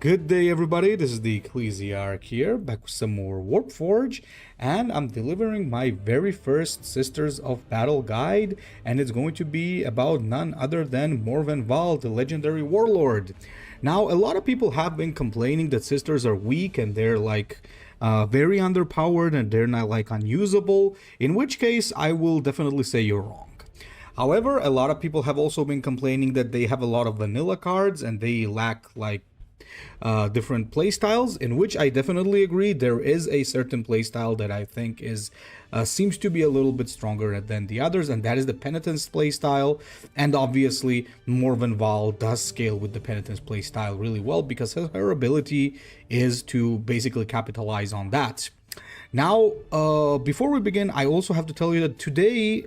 Good day, everybody. This is the Ecclesiarch here, back with some more Warpforge, and I'm delivering my very first Sisters of Battle guide, and it's going to be about none other than Morvenn Vahl, the legendary warlord. Now, a lot of people have been complaining that Sisters are weak and they're very underpowered and they're not unusable, in which case I will definitely say you're wrong. However, a lot of people have also been complaining that they have a lot of vanilla cards and they lack different playstyles, in which I definitely agree. There is a certain playstyle that I think is seems to be a little bit stronger than the others, and that is the Penitence playstyle. And obviously, Morvenn Vahl does scale with the Penitence playstyle really well because her ability is to basically capitalize on that. Now, before we begin, I also have to tell you that today,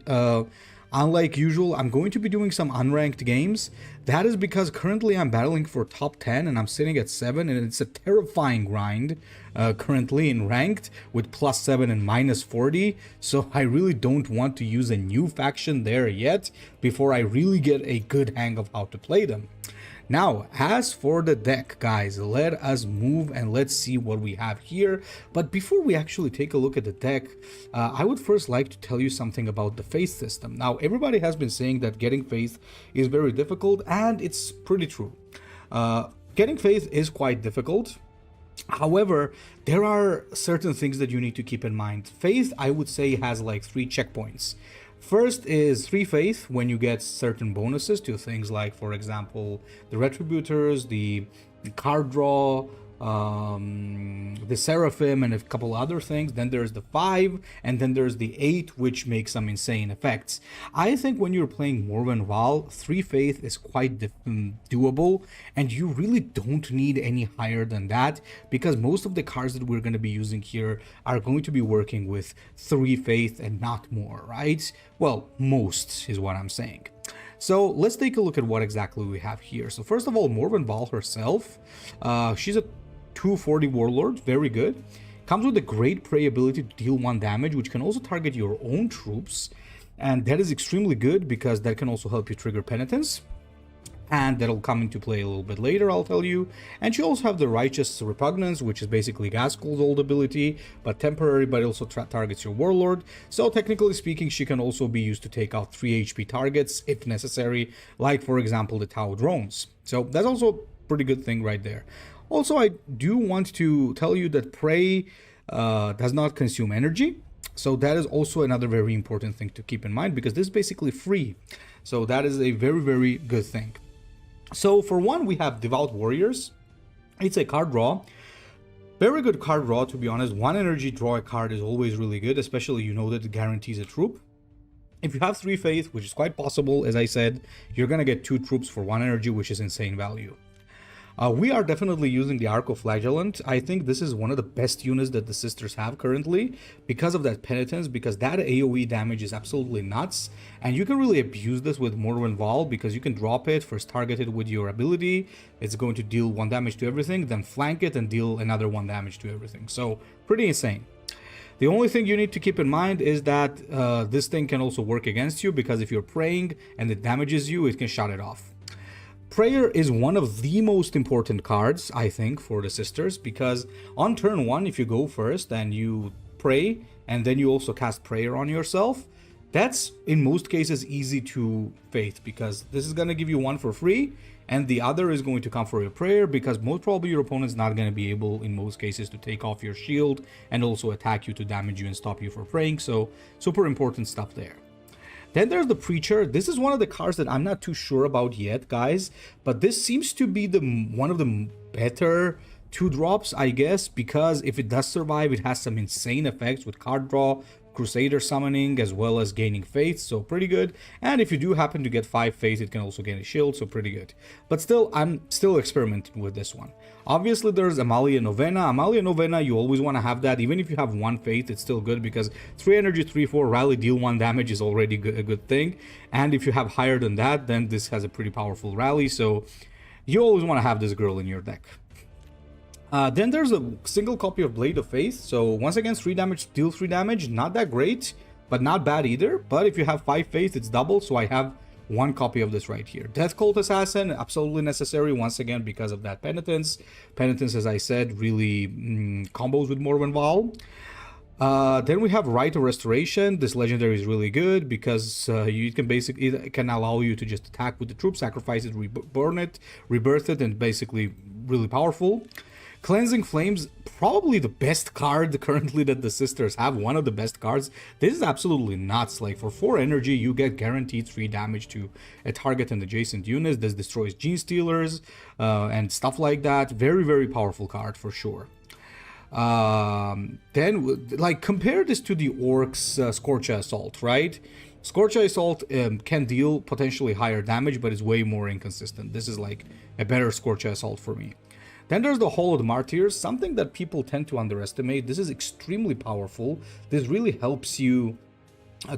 unlike usual, I'm going to be doing some unranked games. That is because currently I'm battling for top 10 and I'm sitting at 7, and it's a terrifying grind currently in ranked with +7 and -40. So I really don't want to use a new faction there yet before I really get a good hang of how to play them. Now, as for the deck, guys, let us move and let's see what we have here. But before we actually take a look at the deck, I would first like to tell you something about the Faith system. Now, everybody has been saying that getting Faith is very difficult, and it's pretty true. Getting Faith is quite difficult. However, there are certain things that you need to keep in mind. Faith, I would say, has like 3 checkpoints. First is 3 faith when you get certain bonuses to things like, for example, the Retributors, the card draw, the Seraphim, and a couple other things. Then there's the 5, and then there's the 8, which makes some insane effects. I think when you're playing Morvenn Vahl, 3 faith is quite doable, and you really don't need any higher than that, because most of the cards that we're going to be using here are going to be working with 3 faith and not more, right? Well, most is what I'm saying. So let's take a look at what exactly we have here. So first of all, Morvenn Vahl herself, she's a 240 warlord, very good. Comes with a great prey ability to deal 1 damage, which can also target your own troops. And that is extremely good because that can also help you trigger Penitence. And that'll come into play a little bit later, I'll tell you. And she also have the Righteous Repugnance, which is basically Gaskell's old ability, but temporary, but it also targets your warlord. So technically speaking, she can also be used to take out 3 HP targets if necessary, like for example the Tau drones. So that's also a pretty good thing right there. Also, I do want to tell you that Prey does not consume energy. So that is also another very important thing to keep in mind, because this is basically free. So that is a very, very good thing. So for one, we have Devout Warriors. It's a card draw. Very good card draw, to be honest. 1 energy draw a card is always really good, especially you know that it guarantees a troop. If you have 3 faith, which is quite possible, as I said, you're going to get 2 troops for 1 energy, which is insane value. We are definitely using the Arco-Flagellant. I think this is one of the best units that the Sisters have currently because of that Penitence, because that AoE damage is absolutely nuts. And you can really abuse this with Morvenn Vahl because you can drop it, first target it with your ability. It's going to deal 1 damage to everything, then flank it and deal another 1 damage to everything. So pretty insane. The only thing you need to keep in mind is that this thing can also work against you, because if you're praying and it damages you, it can shut it off. Prayer is one of the most important cards, I think, for the Sisters, because on turn 1, if you go first and you pray, and then you also cast prayer on yourself, that's in most cases easy to faith, because this is going to give you 1 for free, and the other is going to come for your prayer, because most probably your opponent's not going to be able, in most cases, to take off your shield and also attack you to damage you and stop you from praying. So super important stuff there. Then there's the Preacher. This is one of the cards that I'm not too sure about yet, guys, but this seems to be one of the better 2 drops, I guess, because if it does survive, it has some insane effects with card draw, Crusader summoning, as well as gaining faith, so pretty good. And if you do happen to get 5 faith, it can also gain a shield, so pretty good. But still, I'm still experimenting with this one. Obviously, there's Amalia Novena. Amalia Novena, you always want to have that. Even if you have 1 faith, it's still good, because 3 energy, 3/4 rally, deal 1 damage is already a good thing. And if you have higher than that, then this has a pretty powerful rally, so you always want to have this girl in your deck. Then there's a single copy of Blade of Faith. So once again, 3 damage, deal 3 damage. Not that great, but not bad either. But if you have 5 faith, it's double. So I have one copy of this right here. Death Cult Assassin, absolutely necessary, once again, because of that Penitence. Penitence, as I said, really combos with Morvenn Vahl. Then we have Rite of Restoration. This legendary is really good because it can allow you to just attack with the troop, sacrifice it, reborn it, rebirth it, and basically really powerful. Cleansing Flames, probably the best card currently that the sisters have, one of the best cards. This is absolutely nuts. Like, for 4 energy, you get guaranteed 3 damage to a target and adjacent units. This destroys Gene Stealers and stuff like that. Very, very powerful card for sure. Then, like, compare this to the Orcs Scorcha Assault, right? Scorcha Assault can deal potentially higher damage, but is way more inconsistent. This is like a better Scorcha Assault for me. Then there's the Hollowed Martyrs, something that people tend to underestimate. This is extremely powerful. This really helps you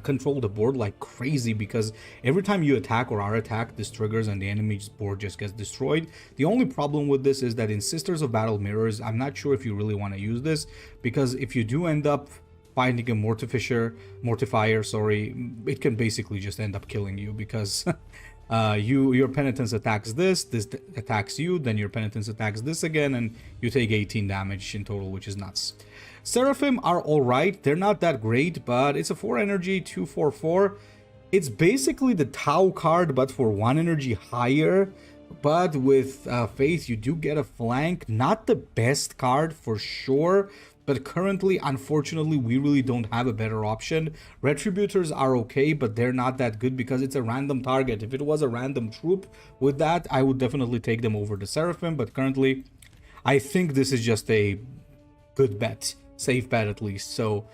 control the board like crazy, because every time you attack or are attacked, this triggers and the enemy's board just gets destroyed. The only problem with this is that in Sisters of Battle Mirrors, I'm not sure if you really want to use this, because if you do end up finding a mortifier, it can basically just end up killing you, because your penitence attacks this attacks you, then your penitence attacks this again, and you take 18 damage in total, which is nuts. Seraphim are alright, they're not that great, but it's a 4 energy, 2/4/4. It's basically the Tau card, but for 1 energy higher. But with Faith, you do get a flank. Not the best card for sure, but currently, unfortunately, we really don't have a better option. Retributors are okay, but they're not that good because it's a random target. If it was a random troop with that, I would definitely take them over the Seraphim, but currently, I think this is just a good bet. Safe bet at least. So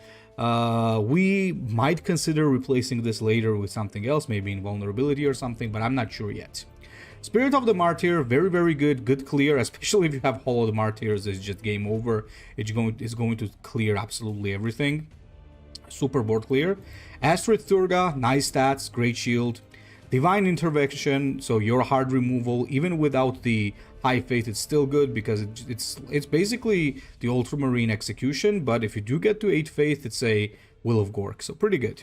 we might consider replacing this later with something else, maybe Invulnerability or something, but I'm not sure yet. Spirit of the Martyr, very, very good clear, especially if you have Hollowed Martyrs. It's just game over. It's going to clear absolutely everything. Super board clear. Astrid Thurga, nice stats, great shield. Divine Intervention, so your hard removal, even without the High Faith, it's still good because it's basically the Ultramarine Execution, but if you do get to 8 Faith, it's a Will of Gork, so pretty good.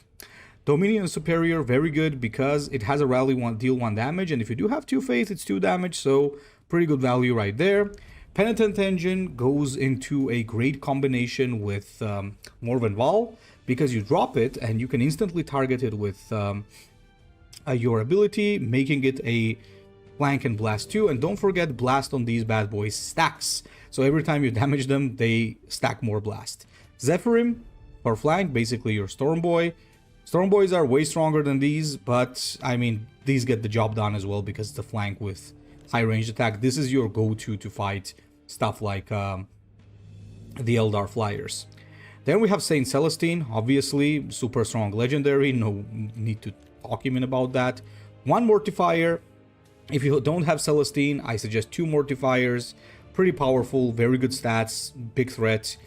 Dominion Superior, very good because it has a rally deal 1 damage, and if you do have 2 Faith, it's 2 damage, so pretty good value right there. Penitent Engine goes into a great combination with Morvenn Vahl, because you drop it and you can instantly target it with your ability, making it a flank and blast 2, and don't forget, blast on these bad boys stacks, so every time you damage them, they stack more blast. Zephyrim for flank, basically your Storm Boy. Storm Boys are way stronger than these, but I mean, these get the job done as well because it's a flank with high range attack. This is your go-to to fight stuff like the Eldar Flyers. Then we have Saint Celestine, obviously super strong legendary, no need to talk even about that. 1 Mortifier. If you don't have Celestine, I suggest 2 Mortifiers. Pretty powerful, very good stats, big threat.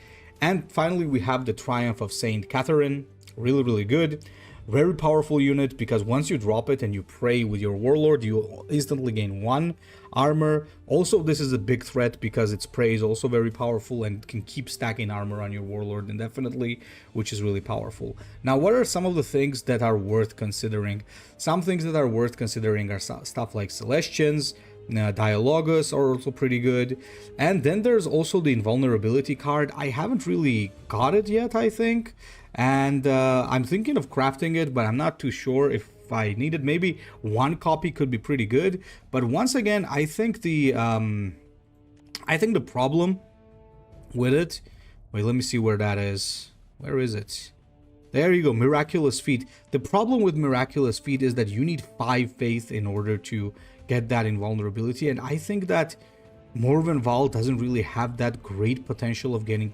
And finally, we have the Triumph of Saint Catherine. Really, really good. Very powerful unit because once you drop it and you pray with your Warlord, you instantly gain 1 armor. Also, this is a big threat because its prey is also very powerful and can keep stacking armor on your Warlord indefinitely, which is really powerful. Now, what are some of the things that are worth considering? Some things that are worth considering are stuff like Celestians, Dialogus are also pretty good. And then there's also the Invulnerability card. I haven't really got it yet, I think. And I'm thinking of crafting it, but I'm not too sure if I need it. Maybe 1 copy could be pretty good. But once again, I think the problem with it... Wait, let me see where that is. Where is it? There you go, Miraculous Feat. The problem with Miraculous Feat is that you need 5 faith in order to get that invulnerability, and I think that Morvenn Vahl doesn't really have that great potential of getting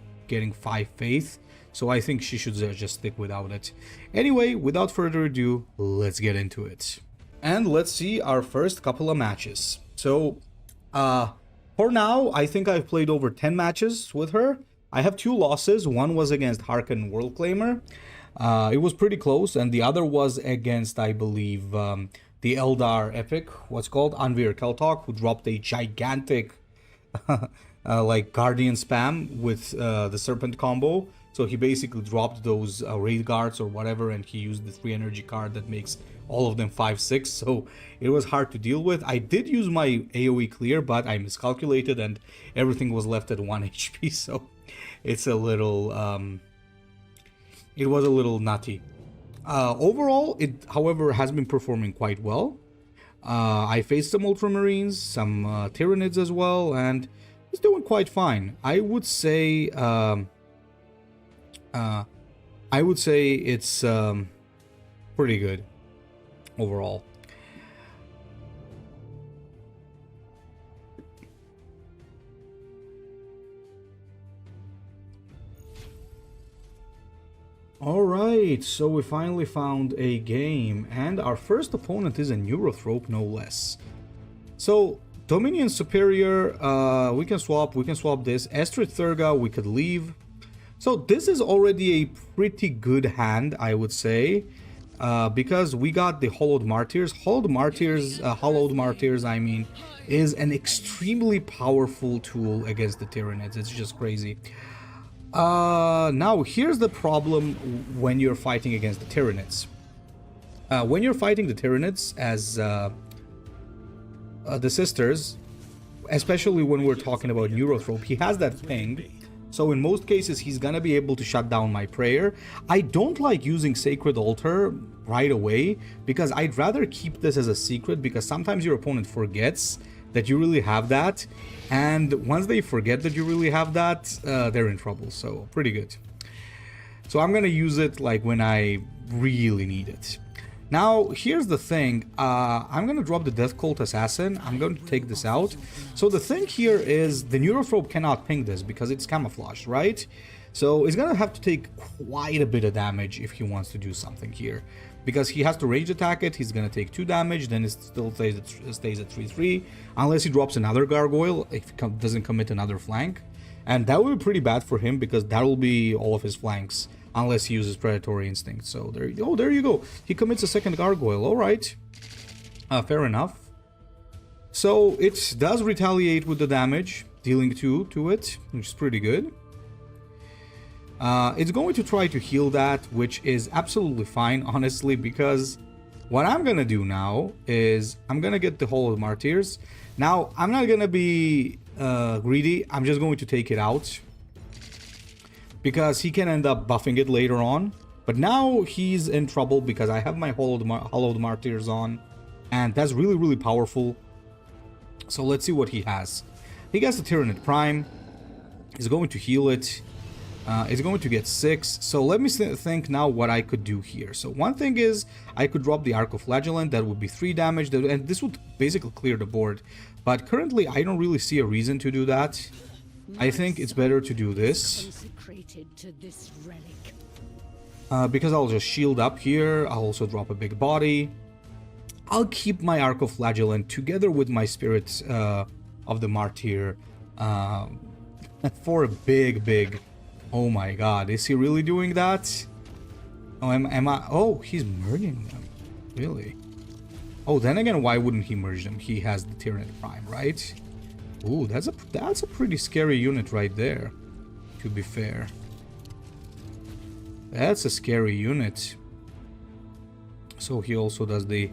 5 faith, so I think she should just stick without it. Anyway, without further ado, let's get into it. And let's see our first couple of matches. So, for now, I think I've played over 10 matches with her. I have 2 losses. One was against Harken Worldclaimer. It was pretty close, and the other was against, I believe, the Eldar Epic, what's called Anvir Keltok, who dropped a gigantic like Guardian spam with the Serpent combo. So he basically dropped those raid guards or whatever, and he used the 3 energy card that makes all of them 5/6. So it was hard to deal with. I did use my AoE clear, but I miscalculated and everything was left at 1 HP. So it's a little, it was a little nutty. Overall, it, however, has been performing quite well. I faced some Ultramarines, some Tyranids as well, and it's doing quite fine. I would say it's pretty good overall. Alright, so we finally found a game, and our first opponent is a neurothrope, no less. So, Dominion Superior, we can swap this. Estrid Thurga, we could leave. So this is already a pretty good hand, I would say, because we got the Hollowed Martyrs. Hollowed Martyrs, I mean, is an extremely powerful tool against the Tyranids. It's just crazy. Now, here's the problem when you're fighting against the Tyranids. When you're fighting the Tyranids as the sisters, especially when we're talking about neurothrope, he has that ping. So in most cases, he's gonna be able to shut down my prayer. I don't like using Sacred Altar right away because I'd rather keep this as a secret, because sometimes your opponent forgets that you really have that, and once they forget that you really have that, they're in trouble. So pretty good. So I'm gonna use it like when I really need it. Now, here's the thing, I'm gonna drop the Death Cult Assassin, I'm going to take this out. So the thing here is, the Neurothrope cannot ping this because it's camouflaged, right? So he's gonna have to take quite a bit of damage if he wants to do something here. Because he has to rage attack it, he's gonna take 2 damage, then it still stays at 3/3, unless he drops another Gargoyle, if he doesn't commit another flank. And that would be pretty bad for him, because that will be all of his flanks. Unless he uses Predatory Instinct. So there you go. He commits a second Gargoyle. Alright. Fair enough. So it does retaliate with the damage, dealing 2 to it, which is pretty good. It's going to try to heal that, which is absolutely fine, honestly, because what I'm gonna do now is I'm gonna get the Hollowed Martyrs. Now, I'm not gonna be greedy. I'm just going to take it out, because he can end up buffing it later on. But now he's in trouble because I have my Hollowed Martyrs on, and that's really, really powerful. So let's see what he has. He gets the Tyranid Prime. He's going to heal it. It's going to get 6. So let me think now what I could do here. So one thing is, I could drop the Arcoflagellant. That would be 3 damage, and this would basically clear the board. But currently, I don't really see a reason to do that. I think it's better to do this. Because I'll just shield up here. I'll also drop a big body. I'll keep my Arcoflagellant together with my Spirit of the Martyr for a big... Oh my god, is he really doing that? Oh, am I... Oh, he's merging them. Really? Oh, then again, why wouldn't he merge them? He has the Tyranid Prime, right? Ooh, that's a pretty scary unit right there, to be fair. That's a scary unit. So he also does the...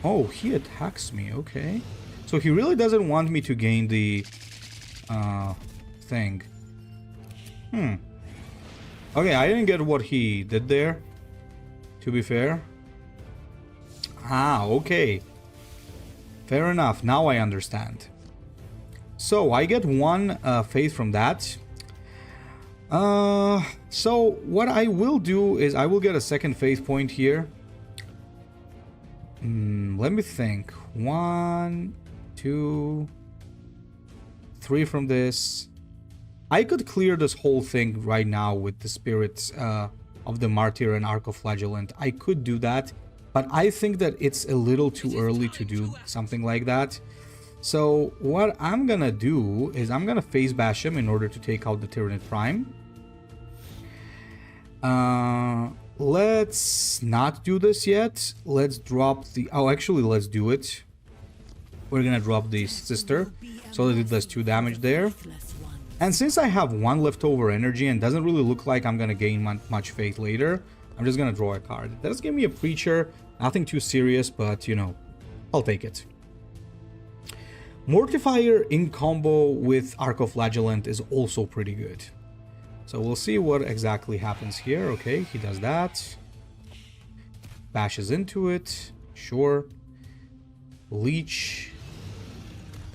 Oh, he attacks me, okay. So he really doesn't want me to gain the thing. Okay, I didn't get what he did there, to be fair. Ah, okay. Fair enough, now I understand. So, I get 1 faith from that. So, what I will do is I will get a second faith point here. Let me think. 1, 2, 3 from this. I could clear this whole thing right now with the spirits of the Martyr and Arcoflagellant. I could do that, but I think that it's a little too early to do something like that. So what I'm gonna do is I'm gonna phase bash him in order to take out the Tyranid Prime. Let's not do this yet. Let's drop the... Oh, actually, let's do it. We're gonna drop the Sister, so that it does 2 damage there. And since I have one leftover energy and doesn't really look like I'm gonna gain much faith later, I'm just gonna draw a card. It does give me a Preacher, nothing too serious, but you know, I'll take it. Mortifier in combo with Arcoflagellant is also pretty good. So we'll see what exactly happens here. Okay, he does that. Bashes into it. Sure. Leech.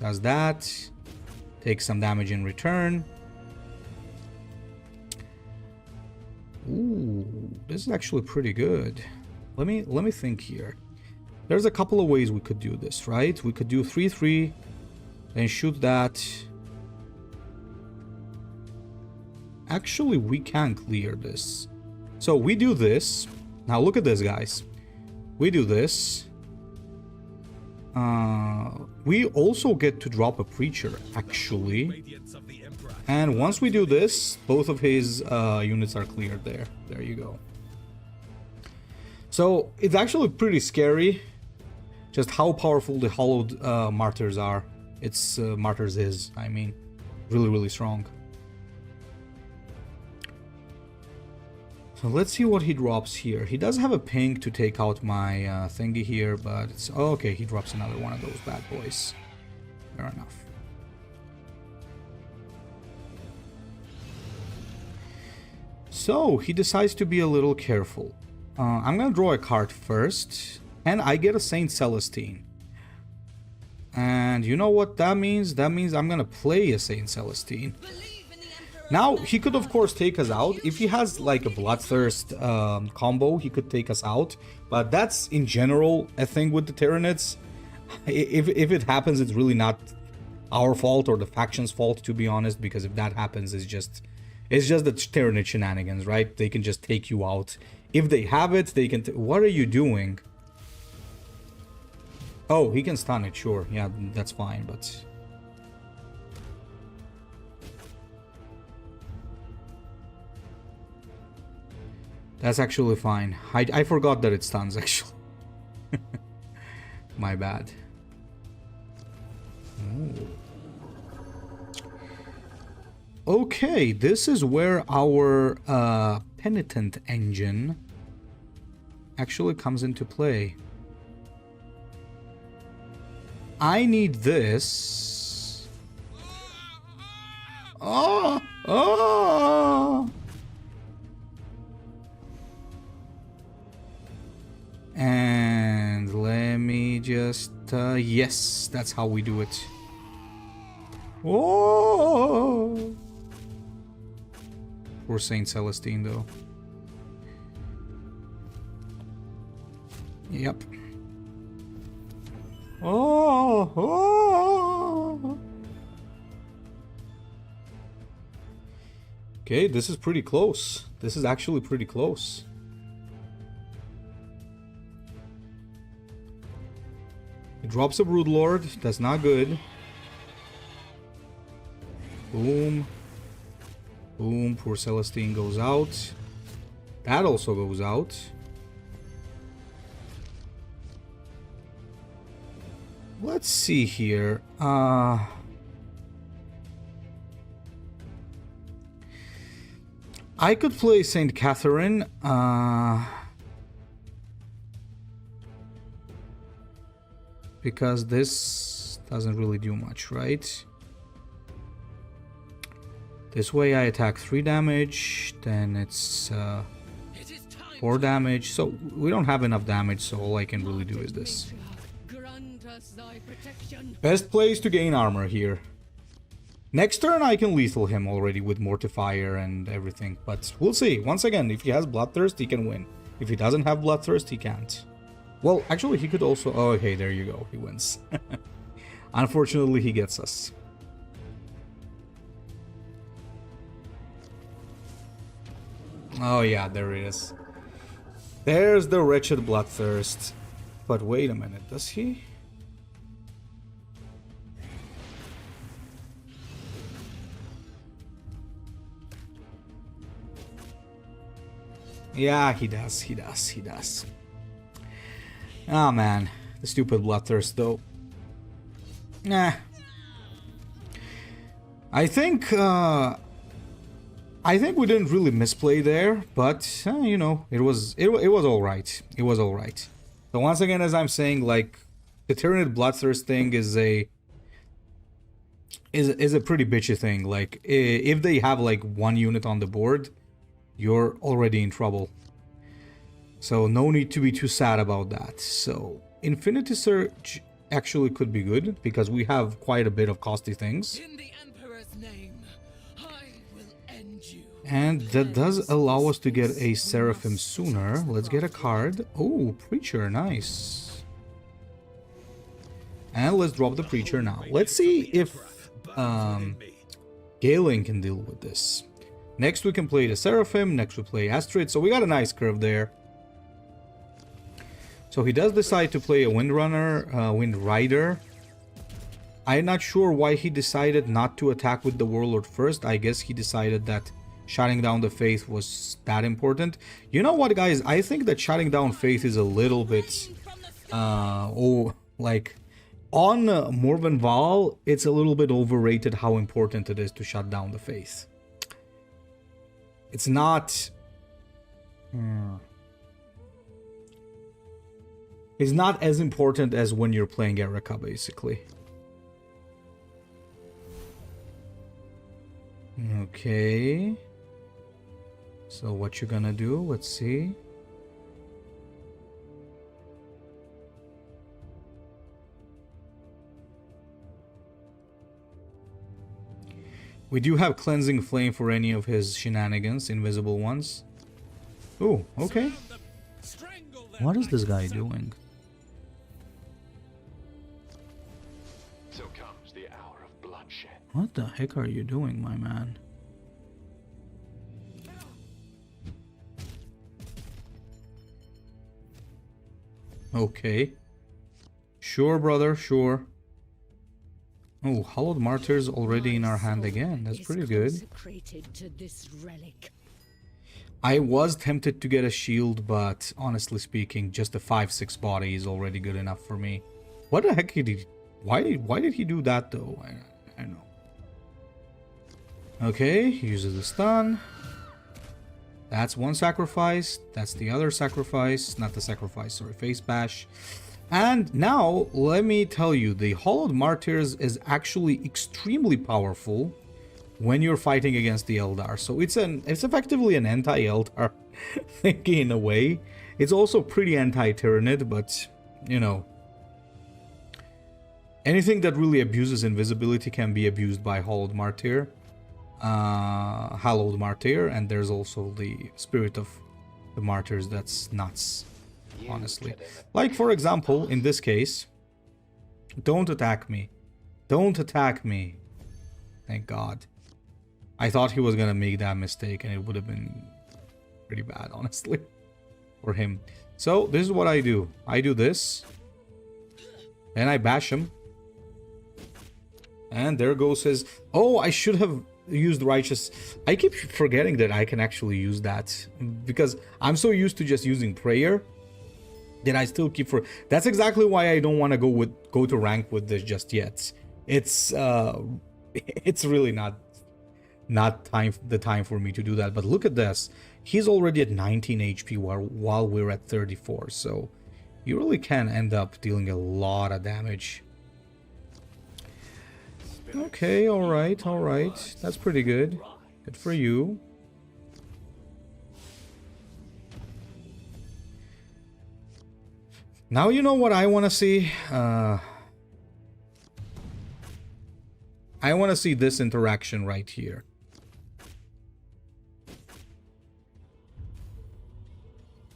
Does that. Takes some damage in return. Ooh, this is actually pretty good. Let me think here. There's a couple of ways we could do this, right? We could do 3/3, then shoot that. Actually, we can clear this. So we do this. Now look at this, guys. We do this. We also get to drop a Preacher, actually. And once we do this, both of his units are cleared there. There you go. So it's actually pretty scary just how powerful the Hollowed Martyrs are. It's Martyrs is, I mean, really, really strong. So let's see what he drops here. He does have a ping to take out my thingy here, but it's... Oh, okay, he drops another one of those bad boys. Fair enough. So, he decides to be a little careful. I'm gonna draw a card first, and I get a Saint Celestine. And you know what that means? That means I'm gonna play a Saint Celestine. Now, he could of course take us out. If he has like a Bloodthirst combo, he could take us out. But that's in general a thing with the Tyranids. If it happens, it's really not our fault or the faction's fault, to be honest. Because if that happens, it's just the Tyranid shenanigans, right? They can just take you out. If they have it, they can... What are you doing? Oh, he can stun it, sure. Yeah, that's fine, but... That's actually fine. I forgot that it stuns, actually. My bad. Ooh. Okay, this is where our Penitent engine actually comes into play. I need this. Oh! Oh! And let me just... yes, that's how we do it. Oh! Poor Saint Celestine, though. Yep. Oh! Oh! Okay, this is pretty close. This is actually pretty close. It drops a Broodlord. That's not good. Boom. Boom. Poor Celestine goes out. That also goes out. Let's see here. I could play Saint Catherine. Because this doesn't really do much, right? This way I attack 3 damage, then it's 4 damage. So we don't have enough damage, so all I can really do is this. Best place to gain armor here. Next turn I can lethal him already with Mortifier and everything, but we'll see. Once again, if he has Bloodthirst, he can win. If he doesn't have Bloodthirst, he can't. Well, actually, he could also... Oh, okay, there you go. He wins. Unfortunately, he gets us. Oh, yeah, there it is. There's the wretched Bloodthirst. But wait a minute, does he? Yeah, he does, he does, he does. Oh man, the stupid Bloodthirst though. Nah. I think we didn't really misplay there, but you know, it was all right. It was all right. So once again, as I'm saying, like the Tyranid Bloodthirst thing is a pretty bitchy thing. Like if they have like one unit on the board, you're already in trouble. So no need to be too sad about that. So Infinity Surge actually could be good because we have quite a bit of costly things. In the Emperor's name, I will end you. And that does allow us to get a Seraphim sooner. Let's get a card. Oh, Preacher, nice. And let's drop the Preacher now. Let's see if Galen can deal with this. Next we can play the Seraphim, next we play Astrid, so we got a nice curve there. So he does decide to play a Windrunner, Wind Rider. I'm not sure why he decided not to attack with the Warlord first. I guess he decided that shutting down the Faith was that important. You know what, guys? I think that shutting down Faith is a little bit... like... On Morvenn Vahl, it's a little bit overrated how important it is to shut down the Faith. It's not... It's not as important as when you're playing Erica, basically. Okay. So what you gonna do? Let's see. We do have Cleansing Flame for any of his shenanigans, invisible ones. Oh, okay. What is this guy doing? So comes the hour of bloodshed. What the heck are you doing, my man? Okay. Sure, brother, sure. Oh, Hallowed Martyrs already in our hand again. That's pretty good. I was tempted to get a shield, but honestly speaking, just a 5-6 body is already good enough for me. What the heck did he... Why did he do that though? I don't know. Okay, he uses the stun. That's one sacrifice. That's the other sacrifice. Not the sacrifice, sorry. Face bash. And now, let me tell you, the Hallowed Martyrs is actually extremely powerful when you're fighting against the Eldar. So it's effectively an anti-Eldar thingy in a way. It's also pretty anti-Tyranid, but, you know, anything that really abuses invisibility can be abused by Hallowed Martyr. Hallowed Martyr, and there's also the Spirit of the Martyrs that's nuts. Honestly, like for example, in this case, don't attack me, don't attack me. Thank God. I thought he was gonna make that mistake and it would have been pretty bad, honestly, for him. So this is what I do. I do this, and I bash him, and there goes his... Oh, I should have used Righteous. I keep forgetting that I can actually use that because I'm so used to just using Prayer. That I still keep for... That's exactly why I don't want to go to rank with this just yet. It's really not the time for me to do that. But look at this. He's already at 19 HP while we're at 34. So you really can end up dealing a lot of damage. Okay, all right. That's pretty good. Good for you. Now you know what I want to see? I want to see this interaction right here.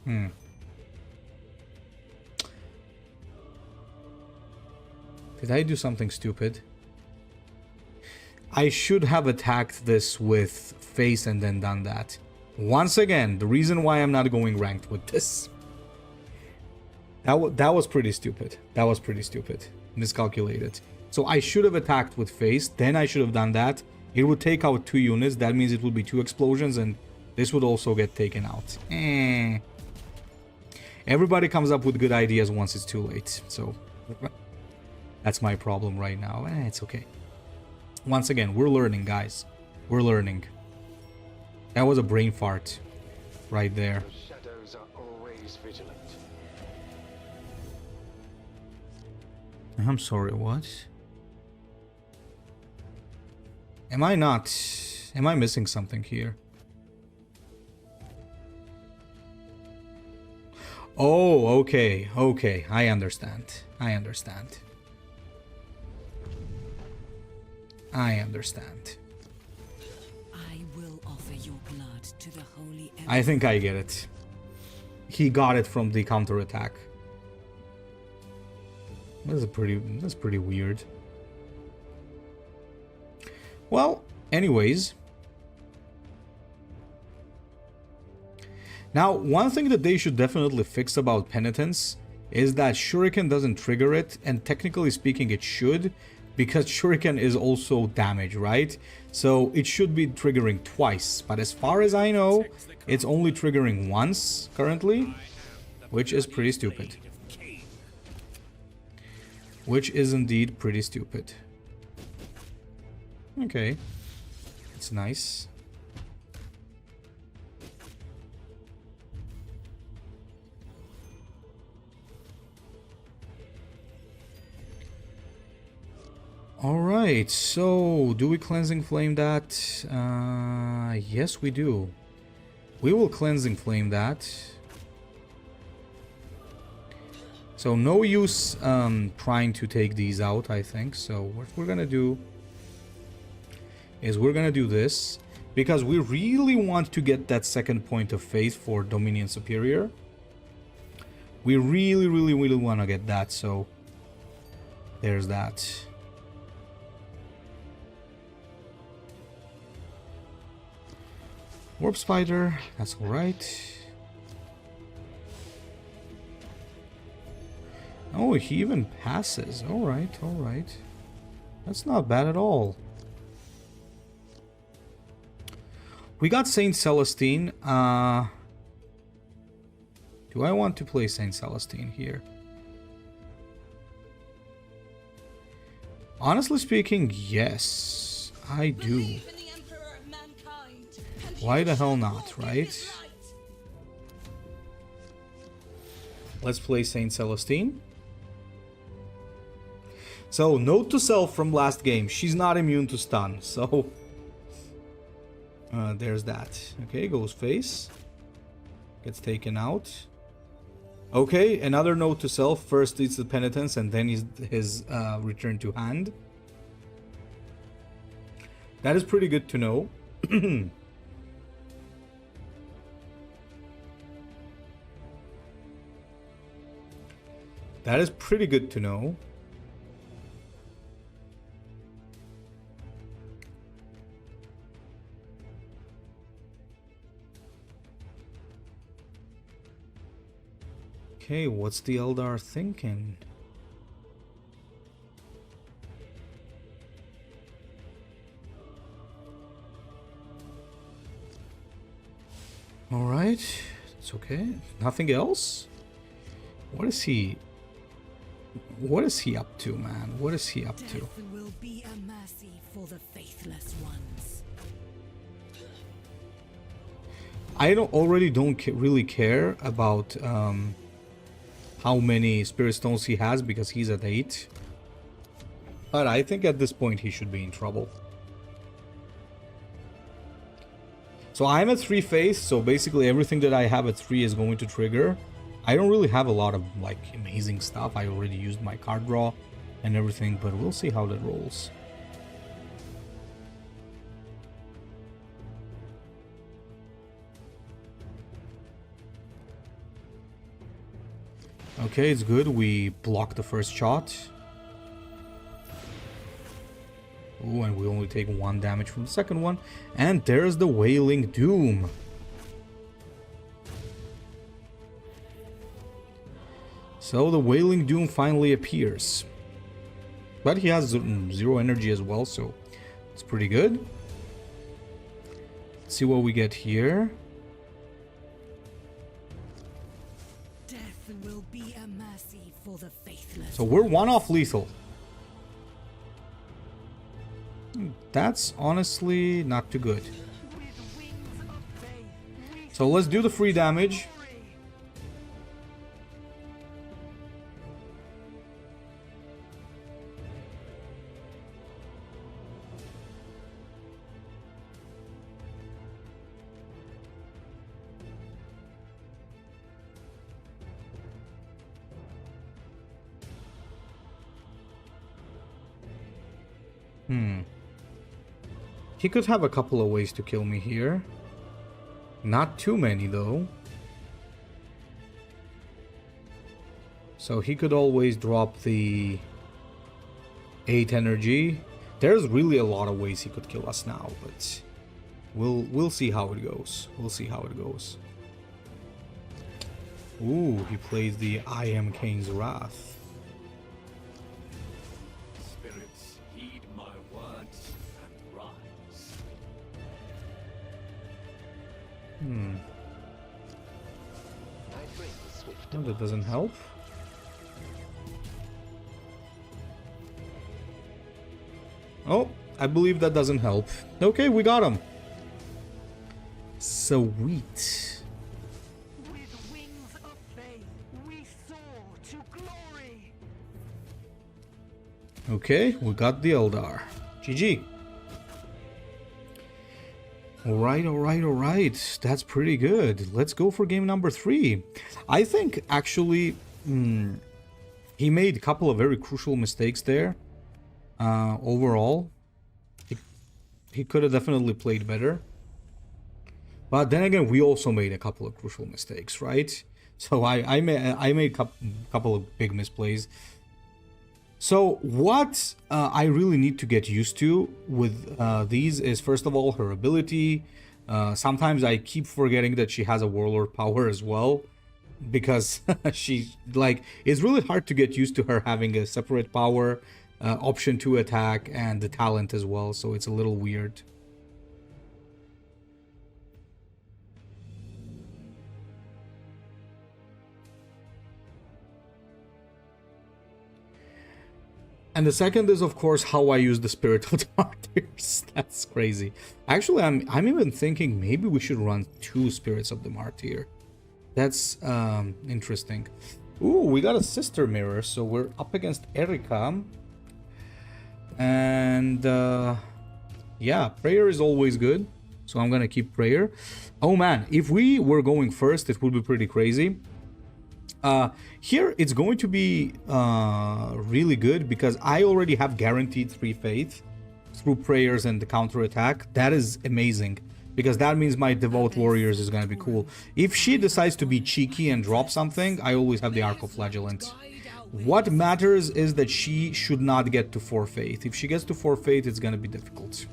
Did I do something stupid? I should have attacked this with face and then done that. Once again, the reason why I'm not going ranked with this. That was pretty stupid. That was pretty stupid. Miscalculated. So I should have attacked with face. Then I should have done that. It would take out 2 units. That means it would be 2 explosions. And this would also get taken out. Everybody comes up with good ideas once it's too late. So that's my problem right now. It's okay. Once again, we're learning, guys. We're learning. That was a brain fart right there. The shadows are always vigilant. I'm sorry, what? Am I not... Am I missing something here? Oh, okay, okay. I understand. I understand. I understand. I will offer your blood to the holy emperor. I think I get it. He got it from the counterattack. That's pretty weird. Well, anyways. Now, one thing that they should definitely fix about penitence is that shuriken doesn't trigger it, and technically speaking it should, because shuriken is also damage, right? So it should be triggering twice, but as far as I know, it's only triggering once currently, which is pretty stupid. Which is indeed pretty stupid. Okay, it's nice. Alright, so do we cleansing flame that? Yes we do. We will cleansing flame that. So no use trying to take these out, I think. So what we're gonna do is we're gonna do this, because we really want to get that second point of faith for Dominion Superior. We really want to get that, so there's that. Warp Spider, that's alright. Oh, he even passes. Alright, alright. That's not bad at all. We got Saint Celestine. Do I want to play Saint Celestine here? Honestly speaking, yes, I do. Why the hell not, right? Let's play Saint Celestine. So, note to self from last game, she's not immune to stun, so... there's that. Okay, goes face. Gets taken out. Okay, another note to self. First it's the penitence and then his return to hand. That is pretty good to know. That is pretty good to know. Okay, what's the Eldar thinking? Alright, it's okay. Nothing else? What is he up to, man? What is he up to? Death will be a mercy for the faithless ones. I don't really care about how many Spirit Stones he has, because he's at 8. But I think at this point he should be in trouble. So I'm at 3 faith, so basically everything that I have at 3 is going to trigger. I don't really have a lot of like amazing stuff. I already used my card draw and everything, but we'll see how that rolls. Okay, it's good. We block the first shot. Ooh, and we only take 1 damage from the second one. And there's the Wailing Doom. So the Wailing Doom finally appears. But he has 0 energy as well, so it's pretty good. Let's see what we get here. Death will be a mercy for the faithless. So we're 1 off lethal. That's honestly not too good. So let's do the free damage. He could have a couple of ways to kill me here. Not too many, though. So he could always drop the 8 energy. There's really a lot of ways he could kill us now, but we'll see how it goes. We'll see how it goes. Ooh, he plays the I Am King's Wrath. Spirits, heed my words and rise. Oh, that doesn't help. Oh, I believe that doesn't help. Okay, we got him. Sweet. With wings of faith, we soar to glory. Okay, we got the Eldar. GG. Alright, alright, alright. That's pretty good. Let's go for game number 3. I think, actually, he made a couple of very crucial mistakes there. Overall, he could have definitely played better. But then again, we also made a couple of crucial mistakes, right? So I made a couple of big misplays. So what I really need to get used to with these is, first of all, her ability. Sometimes I keep forgetting that she has a warlord power as well, because she, like, it's really hard to get used to her having a separate power, option to attack, and the talent as well. So it's a little weird. And the second is, of course, how I use the Spirit of the Martyrs. That's crazy. Actually, I'm even thinking maybe we should run 2 Spirits of the Martyr. That's interesting. Ooh, we got a sister mirror, so we're up against Erika. And yeah, prayer is always good, so I'm gonna keep prayer. Oh man, if we were going first, it would be pretty crazy. Here it's going to be really good because I already have guaranteed 3 faith through prayers and the counter attack. That is amazing, because that means my devout warriors is going to be cool. If she decides to be cheeky and drop something, I always have the Arcoflagellant. What matters is that she should not get to 4 faith. If she gets to 4 faith, it's going to be difficult.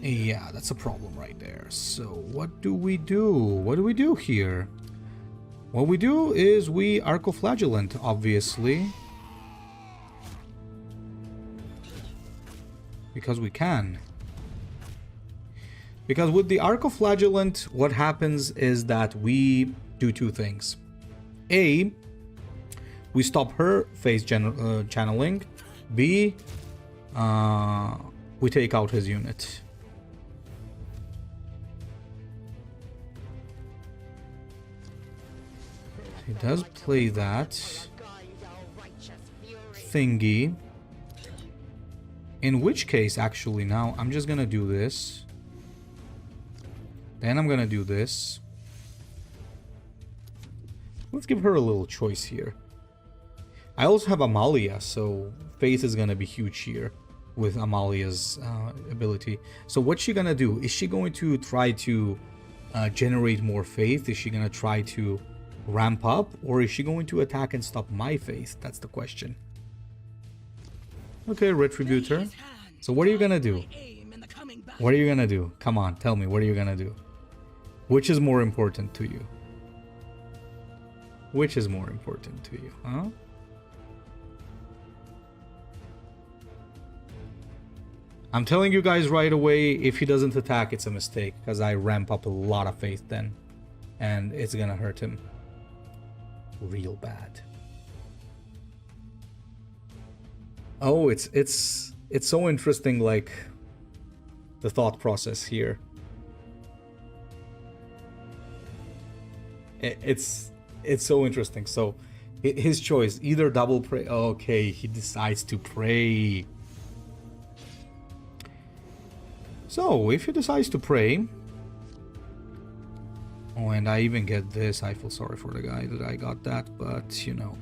Yeah, that's a problem right there. So what do we do? What do we do here? What we do is we Arcoflagellant, obviously. Because we can. Because with the Arcoflagellant, what happens is that we do 2 things. A, we stop her phase channeling. B, we take out his unit. He does play that thingy. In which case, actually, now I'm just gonna do this. Then I'm gonna do this. Let's give her a little choice here. I also have Amalia, so faith is gonna be huge here with Amalia's ability. So what's she gonna do? Is she going to try to generate more faith? Is she gonna try to ramp up, or is she going to attack and stop my faith? That's the question. Okay, Retributor. So what are you gonna do? What are you gonna do? Come on, tell me, what are you gonna do? Which is more important to you? Which is more important to you, huh? I'm telling you guys right away, if he doesn't attack, it's a mistake, because I ramp up a lot of faith then, and it's gonna hurt him real bad. Oh, it's so interesting, like the thought process here. It's so interesting. So his choice, either double pray. Okay, he decides to pray. So if he decides to pray, oh, and I even get this. I feel sorry for the guy that I got that, but you know.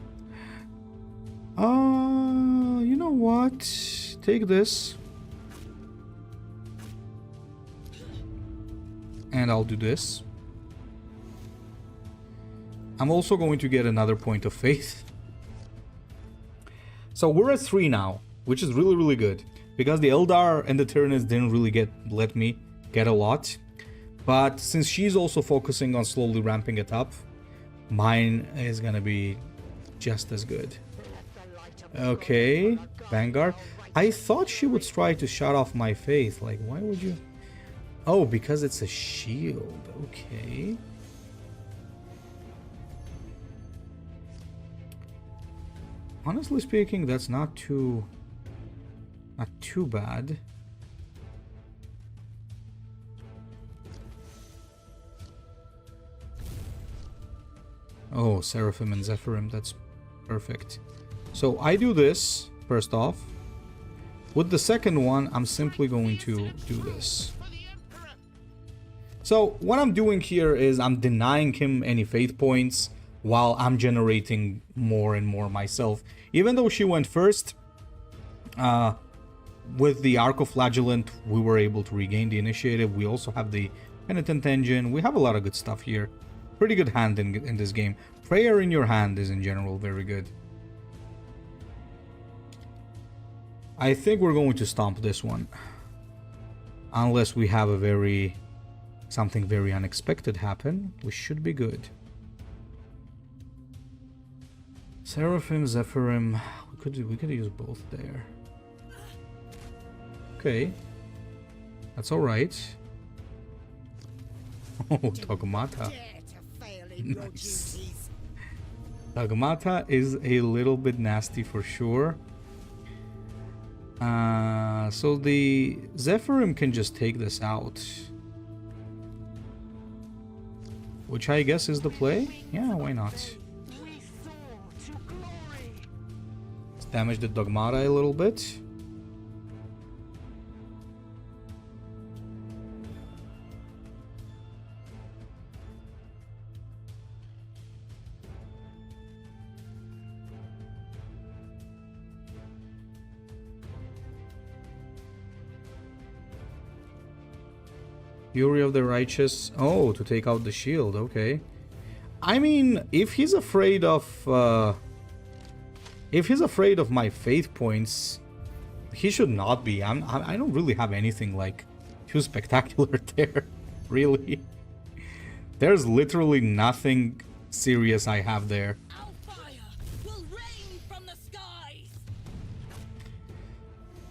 You know what? Take this. And I'll do this. I'm also going to get another point of faith. So we're at 3 now, which is really, really good. Because the Eldar and the Tyranids didn't really let me get a lot. But since she's also focusing on slowly ramping it up, mine is gonna be just as good. Okay, Vanguard. I thought she would try to shut off my faith. Like, why would you? Oh, because it's a shield. Okay. Honestly speaking, that's not too bad. Oh, Seraphim and Zephyrim, that's perfect. So I do this, first off. With the second one, I'm simply going to do this. So what I'm doing here is I'm denying him any faith points while I'm generating more and more myself. Even though she went first, with the Arco-Flagellant, we were able to regain the initiative. We also have the Penitent Engine. We have a lot of good stuff here. Pretty good hand in this game. Prayer in your hand is in general very good. I think we're going to stomp this one. Unless we have something very unexpected happen, we should be good. Seraphim, Zephyrim, we could use both there. Okay. That's alright. Oh, Dogmata. Nice. Dogmata is a little bit nasty for sure. So the Zephyrim can just take this out. Which I guess is the play? Yeah, why not? Let's damage the Dogmata a little bit. Fury of the Righteous. Oh, to take out the shield. Okay. I mean, if he's afraid of my faith points, he should not be. I don't really have anything like too spectacular there. Really. There's literally nothing serious I have there.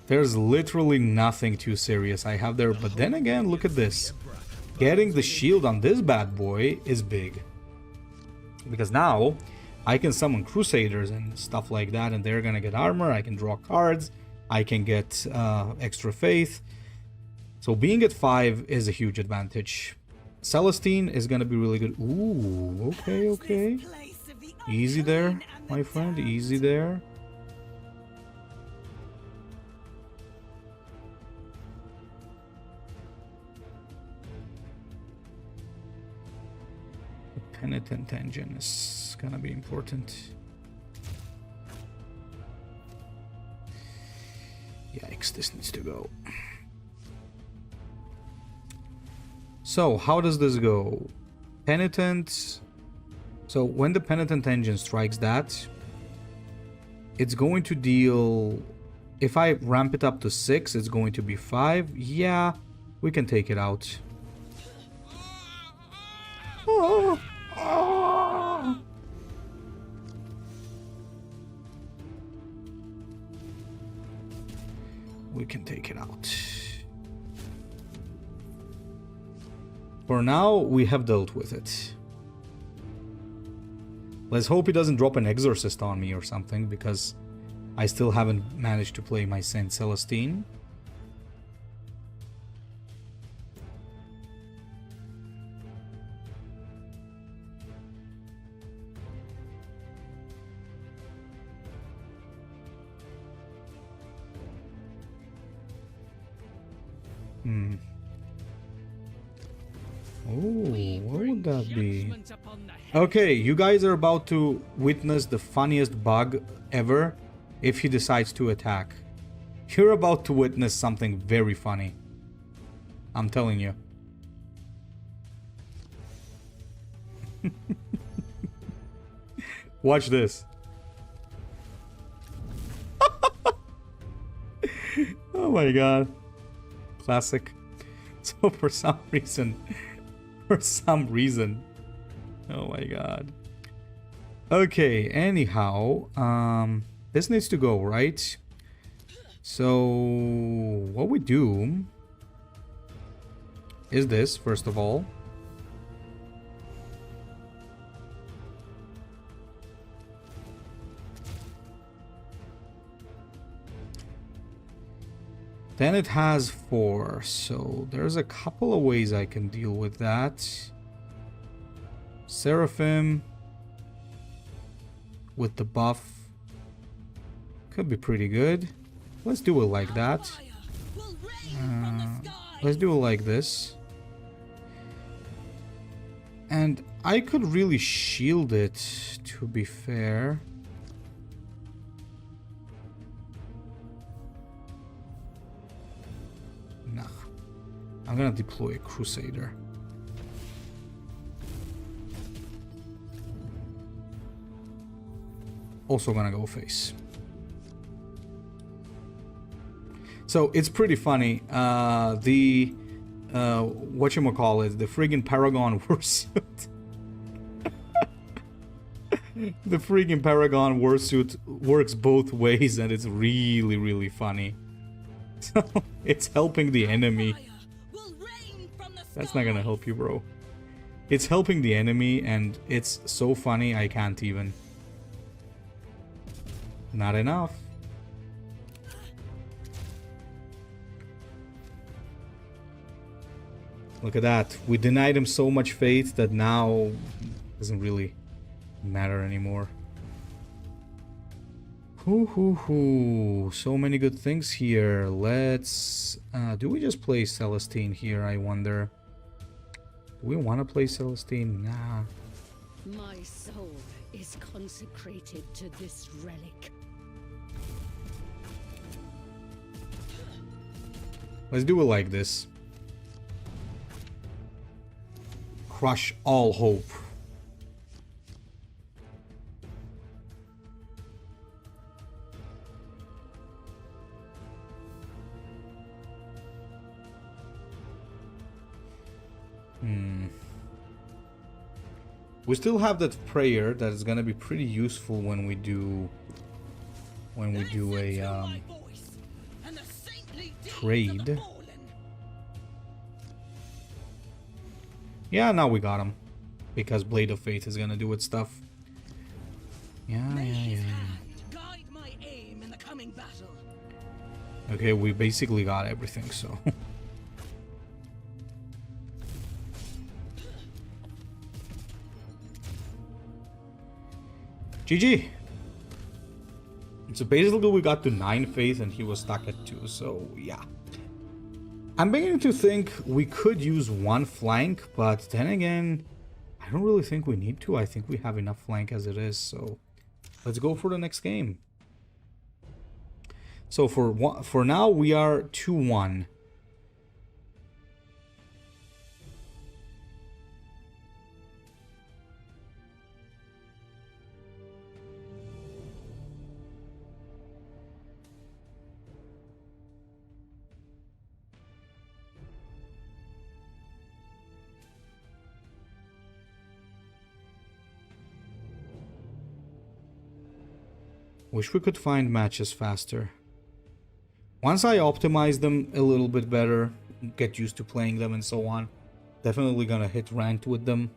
There's literally nothing too serious I have there, but then again, look at this. Getting the shield on this bad boy is big. Because now, I can summon Crusaders and stuff like that, and they're gonna get armor, I can draw cards, I can get extra faith. So being at 5 is a huge advantage. Celestine is gonna be really good. Ooh, okay, okay. Easy there, my friend, easy there. Penitent Engine is gonna be important. Yikes, this needs to go. So, how does this go? Penitent. So, when the Penitent Engine strikes that, it's going to deal... If I ramp it up to 6, it's going to be 5. Yeah, we can take it out. Oh. Oh. We can take it out. For now, we have dealt with it. Let's hope he doesn't drop an Exorcist on me or something, because I still haven't managed to play my Saint Celestine. Oh, what would that be? Okay, you guys are about to witness the funniest bug ever if he decides to attack. You're about to witness something very funny. I'm telling you. Watch this. Oh my god. Classic. So for some reason, oh my god. Okay, anyhow, this needs to go, right? So what we do is this, first of all. Then it has 4, so there's a couple of ways I can deal with that. Seraphim with the buff could be pretty good. Let's do it like that. Let's do it like this. And I could really shield it, to be fair. Nah. I'm gonna deploy a Crusader. Also gonna go face. So it's pretty funny. Whatchamacallit, the friggin' Paragon Warsuit. The friggin' Paragon Warsuit works both ways and it's really, really funny. So it's helping the enemy. That's not gonna help you, bro. It's helping the enemy and it's so funny I can't even. Not enough. Look at that. We denied him so much faith that now it doesn't really matter anymore. Hoo. So many good things here. Let's... do we just play Celestine here, I wonder? Do we want to play Celestine? Nah. My soul is consecrated to this relic. Let's do it like this. Crush all hope. We still have that prayer that is gonna be pretty useful when we do a trade. Yeah, now we got him. Because Blade of Faith is gonna do its stuff. Yeah. Okay, we basically got everything, so... GG! So basically we got to 9 faith and he was stuck at 2, so yeah. I'm beginning to think we could use 1 flank, but then again, I don't really think we need to. I think we have enough flank as it is, so let's go for the next game. So for now we are 2-1. Wish we could find matches faster. Once I optimize them a little bit better, get used to playing them and so on, definitely gonna hit ranked with them.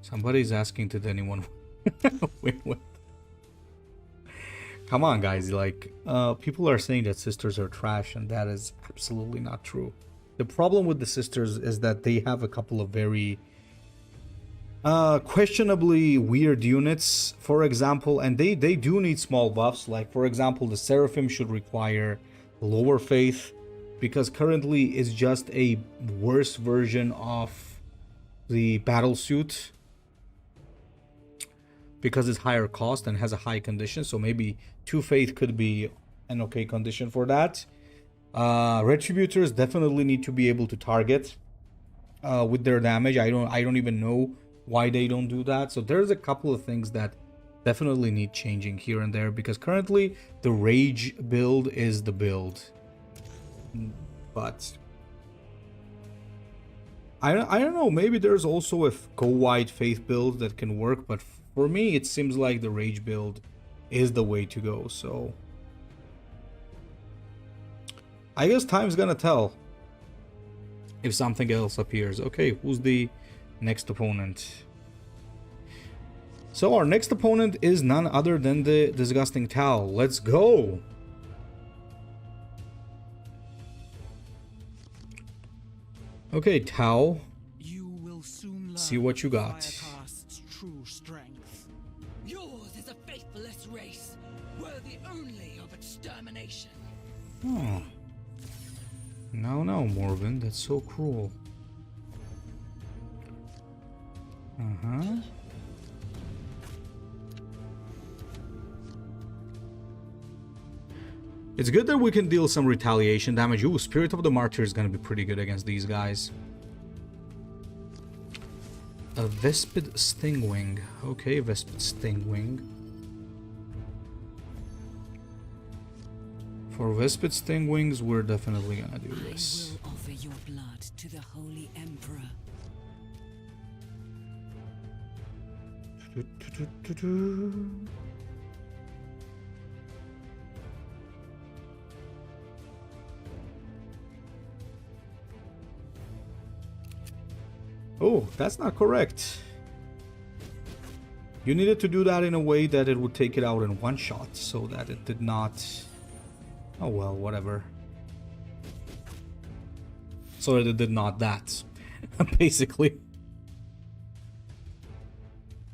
Somebody's asking, did anyone wait, what? Come on, guys, like, people are saying that sisters are trash, and that is absolutely not true. The problem with the sisters is that they have a couple of very questionably weird units, for example, and they do need small buffs. Like, for example, the Seraphim should require lower faith, because currently it's just a worse version of the battle suit, because it's higher cost and has a high condition. So maybe 2 faith could be an okay condition for that. Retributors definitely need to be able to target with their damage. I don't even know why they don't do that. So there's a couple of things that definitely need changing here and there, because currently the rage build is the build. But I don't know, maybe there's also a go wide faith build that can work, but for me it seems like the rage build is the way to go. So I guess time's gonna tell if something else appears. Okay, who's the next opponent? So our next opponent is none other than the disgusting Tau. Let's go. Okay, Tau. You will soon See what you got. Firecast's true strength. Yours is a faithless race, worthy only of extermination. Oh. No, Morvenn, that's so cruel. Uh-huh. It's good that we can deal some retaliation damage. Ooh, Spirit of the Martyr is gonna be pretty good against these guys. A Vespid Stingwing. Okay, Vespid Stingwing. For Vespid Stingwings, we're definitely gonna do this. I will offer your blood to the Holy Emperor. Oh, that's not correct. You needed to do that in a way that it would take it out in one shot, so that it did not... Oh well, whatever. So that it did not that, basically.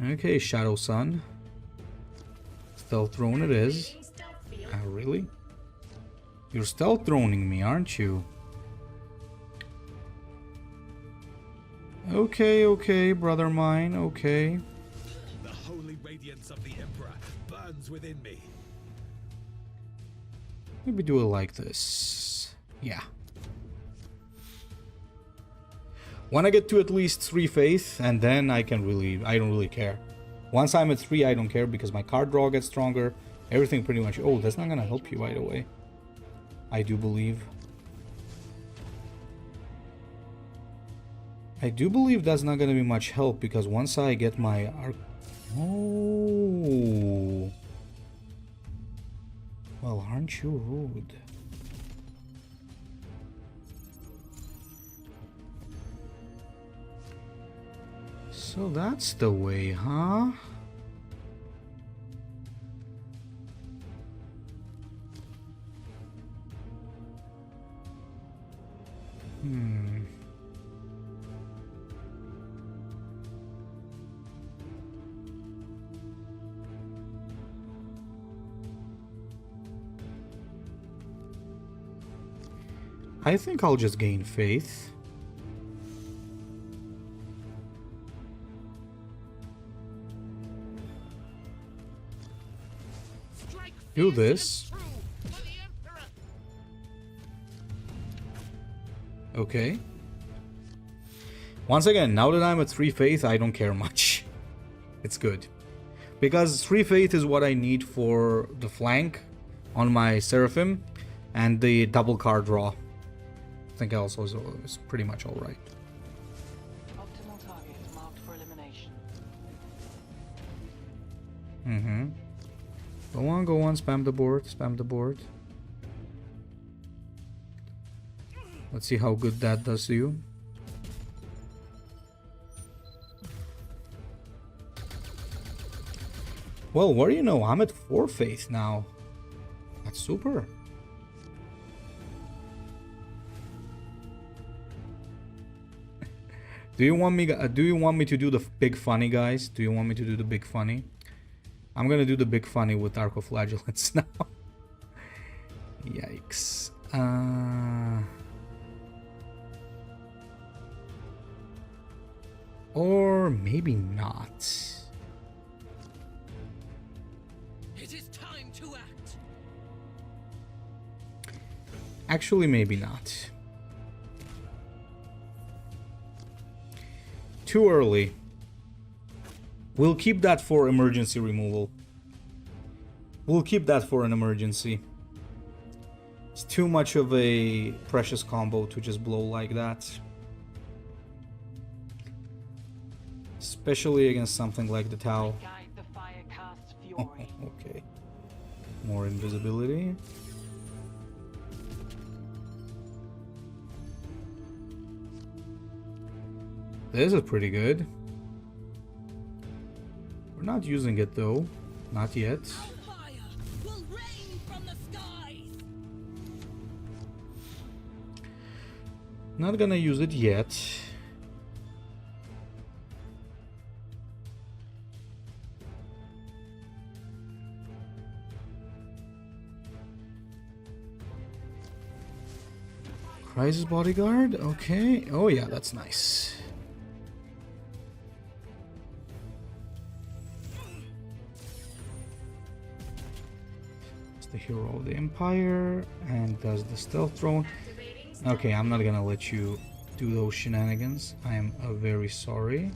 Okay, Shadow Sun. Stealth Throne it is. Really? You're stealth droning me, aren't you? Okay, brother mine, okay. The holy radiance of the Emperor burns within me. Maybe do it like this. Yeah. When I get to at least 3 faith, and then I don't really care. Once I'm at 3, I don't care, because my card draw gets stronger. Everything pretty much... Oh, that's not gonna help you right away. I do believe. I do believe that's not gonna be much help, because once I get my... Oh... Well, aren't you rude? So that's the way, huh? I think I'll just gain faith. Do this. Okay. Once again, now that I'm at 3 faith, I don't care much. It's good. Because 3 faith is what I need for the flank on my Seraphim and the double card draw. I think also is pretty much alright. Optimal target marked for elimination. Go on, spam the board, Let's see how good that does to you. Well, what do you know? I'm at 4 faith now. That's super. Do you want me to do the big funny, guys? Do you want me to do the big funny? I'm gonna do the big funny with Arcoflagellants now. Yikes. Or maybe not. It is time to act. Actually, maybe not. Too early. We'll keep that for emergency removal. We'll keep that for an emergency. It's too much of a precious combo to just blow like that. Especially against something like the Tau. Guide the fire cast fury. Okay. More invisibility. This is pretty good. We're not using it though. Not yet. Fire will rain from the skies. Not gonna use it yet. Crisis bodyguard, okay. Oh yeah, that's nice. It's the hero of the Empire and does the stealth throne. Okay, I'm not gonna let you do those shenanigans. I am very sorry.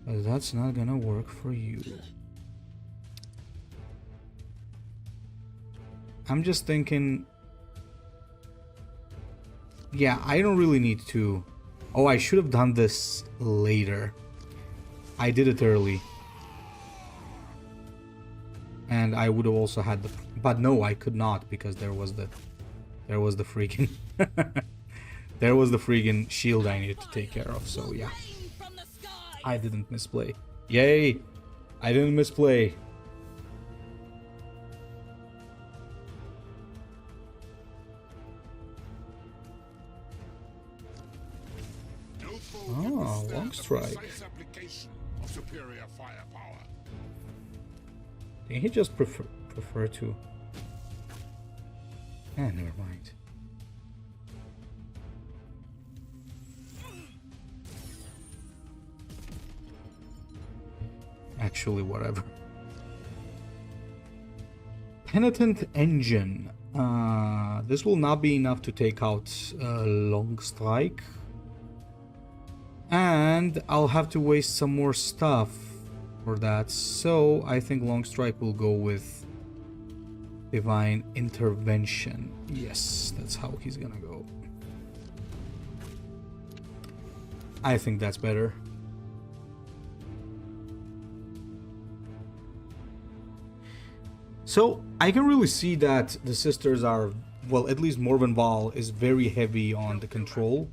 But that's not gonna work for you. I'm just thinking... Yeah, I don't really need to... Oh, I should have done this later. I did it early. And I would have also had the... But no, I could not because there was the freaking... there was the freaking shield I needed to take care of, so yeah. I didn't misplay. Yay! I didn't misplay. Oh, long strike. Did he just prefer to? Never mind. Actually, whatever. Penitent Engine. This will not be enough to take out Long Strike. And I'll have to waste some more stuff for that. So I think Long Strike will go with Divine Intervention. Yes, that's how he's gonna go. I think that's better. So I can really see that the sisters are, well, at least Morvenn Vahl is very heavy on the control.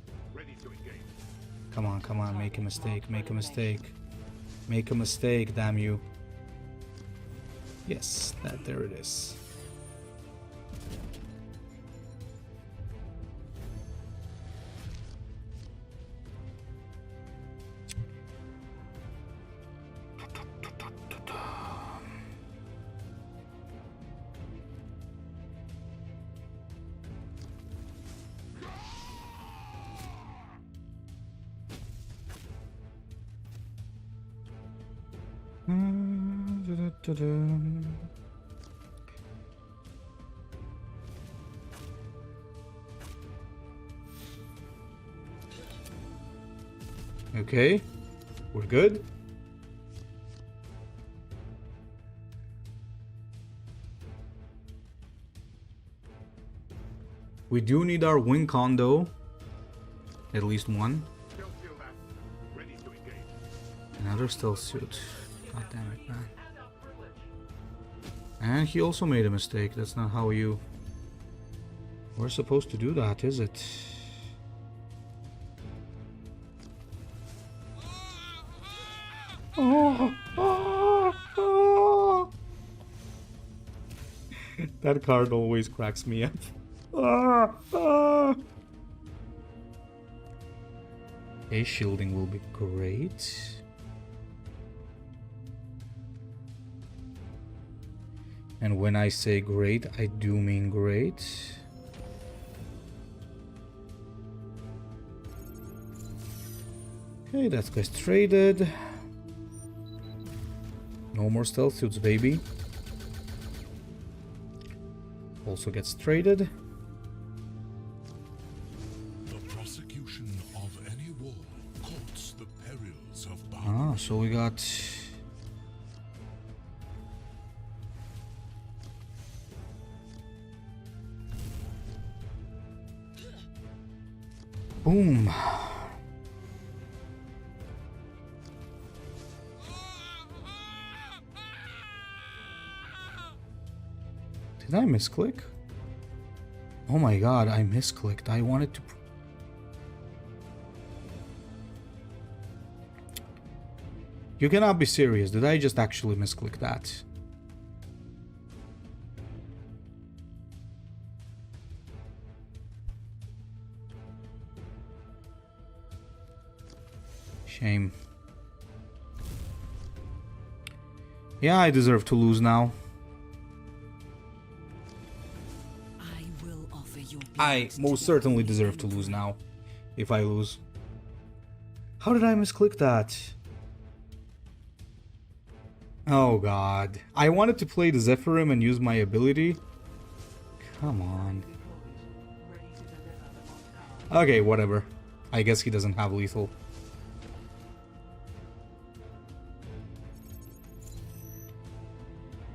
Come on, come on, make a mistake, make a mistake. Make a mistake, damn you. Yes, there it is. Okay, we're good. We do need our wing condo, at least one. Another stealth suit. God damn it, man. And he also made a mistake. That's not how you We're supposed to do that, is it? Oh, oh, oh. That card always cracks me up. Ah, ah. Okay, shielding will be great. And when I say great, I do mean great. Okay, that guy's traded. No more stealth suits, baby. Also gets traded. The prosecution of any war courts the perils of battle. Ah, so we got... Boom. Did I misclick? Oh my god, I misclicked. I wanted to... You cannot be serious. Did I just actually misclick that? Shame. Yeah, I deserve to lose now. I most certainly deserve to lose now. If I lose. How did I misclick that? Oh god. I wanted to play the Zephyrim and use my ability. Come on. Okay, whatever. I guess he doesn't have lethal.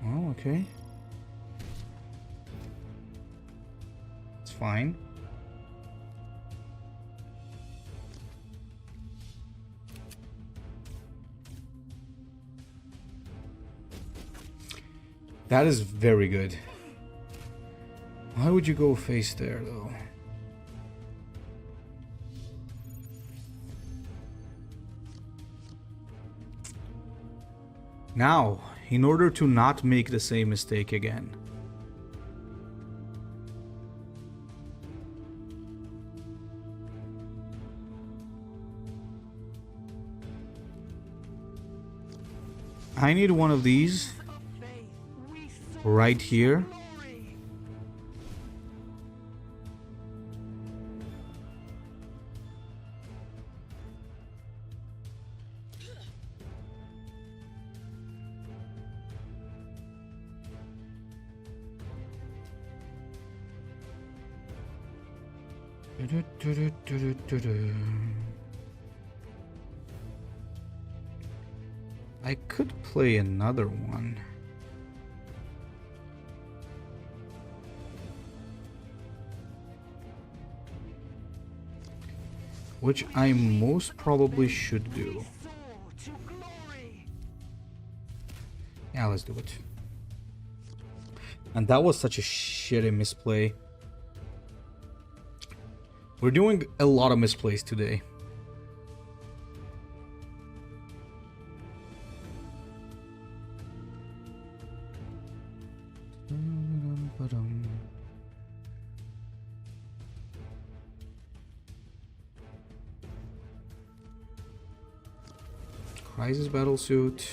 Oh, okay. It's fine. That is very good. Why would you go face there, though? Now, in order to not make the same mistake again. I need one of these right here. I could play another one. Which I most probably should do. Yeah, let's do it. And that was such a shitty misplay. We're doing a lot of misplays today. Crisis battlesuit.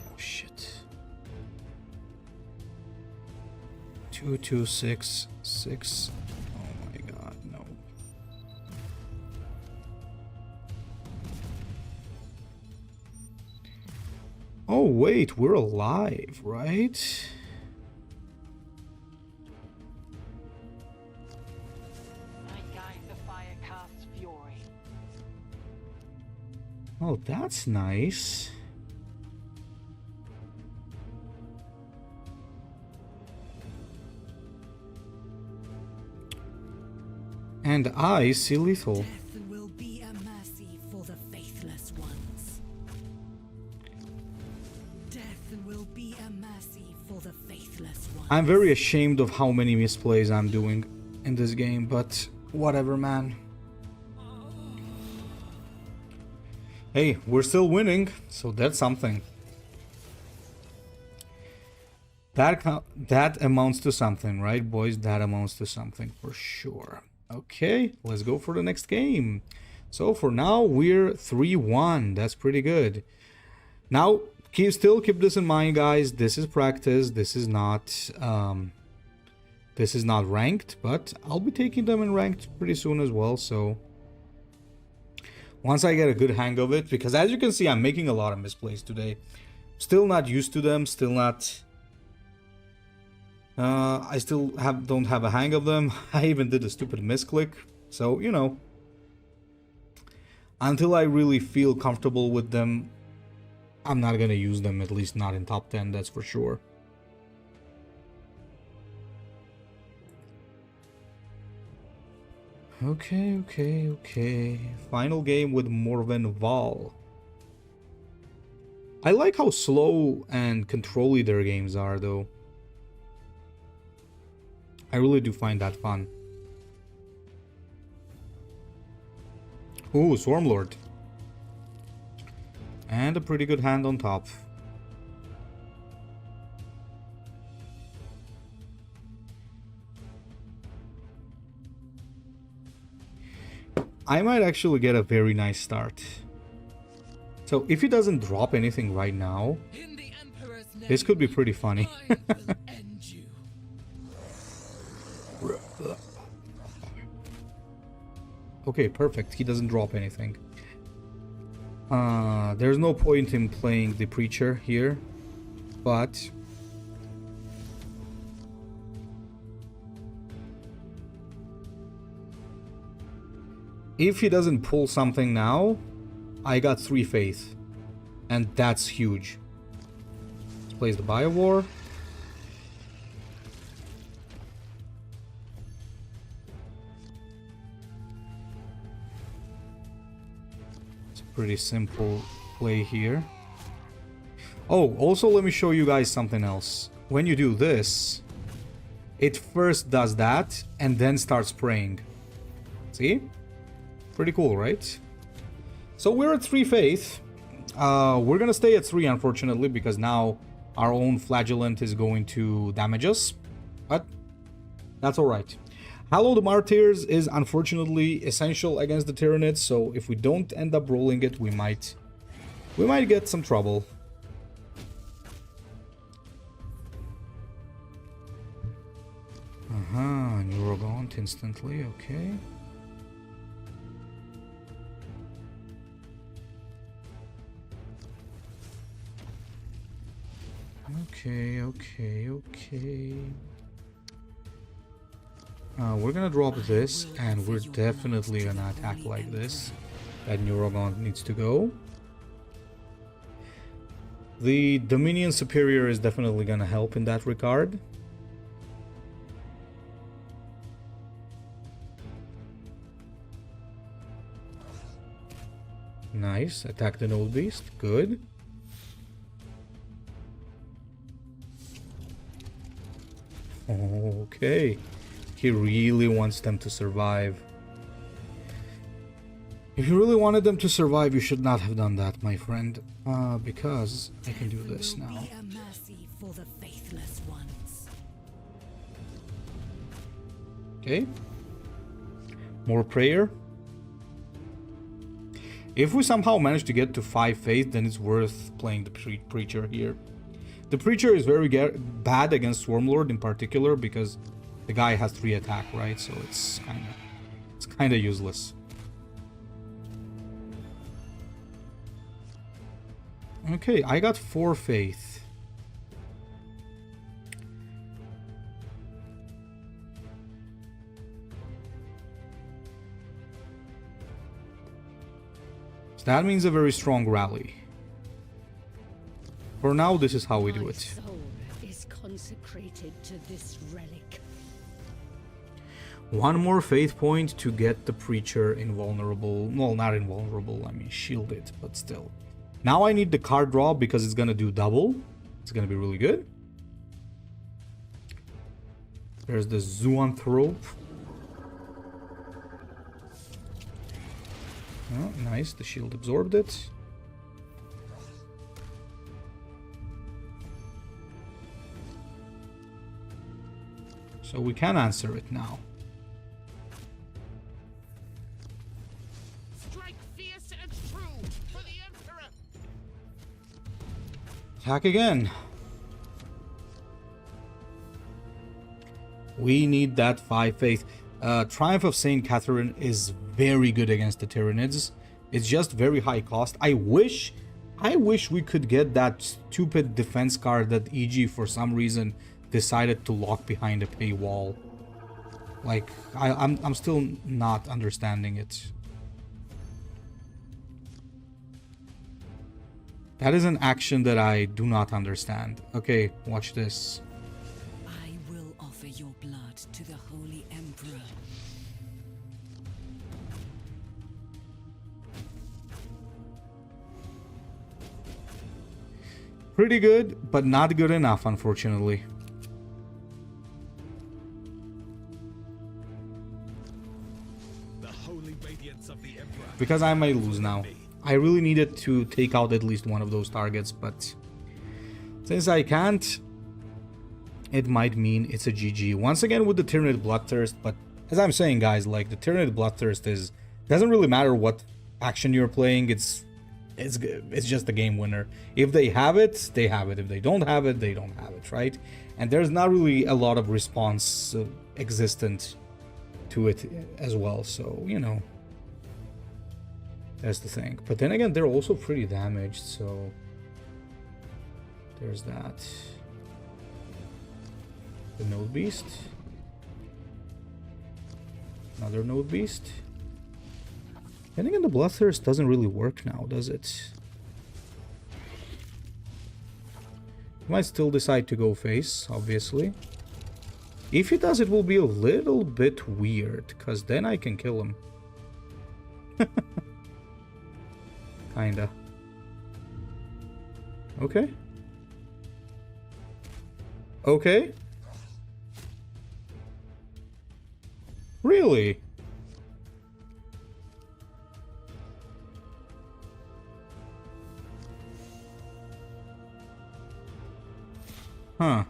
Oh shit. 2266. Oh my god, no. Oh wait, we're alive, right? Oh, that's nice. And I see lethal. Death will be a mercy for the faithless ones. death will be a mercy for the faithless one. I'm very ashamed of how many misplays I'm doing in this game, but whatever, man. Hey, we're still winning, so that's something. That amounts to something, right, boys? That amounts to something for sure. Okay, let's go for the next game. So for now, we're 3-1. That's pretty good. Now, still keep this in mind, guys. This is practice. This is not ranked, but I'll be taking them in ranked pretty soon as well. So once I get a good hang of it, because as you can see, I'm making a lot of misplays today. Still not used to them. Still not. I still don't have a hang of them. I even did a stupid misclick. So, you know, until I really feel comfortable with them, I'm not gonna use them, at least not in top 10, that's for sure. Okay. Final game with Morvenn Vahl. I like how slow and controlly their games are, though. I really do find that fun. Ooh, Swarmlord. And a pretty good hand on top. I might actually get a very nice start. So if he doesn't drop anything right now, this could be pretty funny. Okay, perfect. He doesn't drop anything. There's no point in playing the Preacher here, but if he doesn't pull something now, I got 3 faith, and that's huge. Let's place the Biowar. Pretty simple play here. Oh, also let me show you guys something else. When you do this, it first does that and then starts praying. See? Pretty cool, right? So we're at 3 faith. We're gonna stay at 3, unfortunately, because now our own flagellant is going to damage us. But that's alright. Hallow the Martyrs is unfortunately essential against the Tyranids, so if we don't end up rolling it, we might get some trouble. Neurogaunt instantly, okay. Okay. We're gonna drop this, and we're definitely gonna attack like this. That Neurogaunt needs to go. The Dominion Superior is definitely gonna help in that regard. Nice, attack the Node Beast, good. Okay. He really wants them to survive. If you really wanted them to survive, you should not have done that, my friend. Because I can do this now. Okay. More prayer. If we somehow manage to get to 5 faith, then it's worth playing the Preacher here. The Preacher is very bad against Swarmlord in particular because the guy has 3 attack, right? So it's kind of useless. Okay, I got 4 faith. So that means a very strong rally. For now, this is how we do it. Soul is consecrated to this relic. 1 more faith point to get the Preacher invulnerable. Well, not invulnerable, I mean shielded, but still. Now I need the card draw because it's gonna do double. It's gonna be really good. There's the neurothrope. Oh, nice. The shield absorbed it. So we can answer it now. Strike fierce and true for the Emperor. Attack again. We need that 5 faith. Triumph of Saint Catherine is very good against the Tyranids. It's just very high cost. I wish we could get that stupid defense card that EG for some reason decided to lock behind a paywall. Like, I'm still not understanding it. That is an action that I do not understand. Okay, watch this. I will offer your blood to the Holy Emperor. Pretty good, but not good enough, unfortunately. The holy radiance of the Emperor. Because I might lose now. I really needed to take out at least one of those targets, but since I can't, it might mean it's a GG. Once again with the Tyranid Bloodthirst, but as I'm saying, guys, like the Tyranid Bloodthirst doesn't really matter what action you're playing. It's just a game winner. If they have it, they have it. If they don't have it, they don't have it, right? And there's not really a lot of response existent to it as well, so you know. That's the thing. But then again, they're also pretty damaged, so there's that. The Node Beast. Another Node Beast. Then again, the Bloodthirst doesn't really work now, does it? Might still decide to go face, obviously. If he does, it will be a little bit weird, because then I can kill him. Kinda. Okay. Okay. Really? Huh.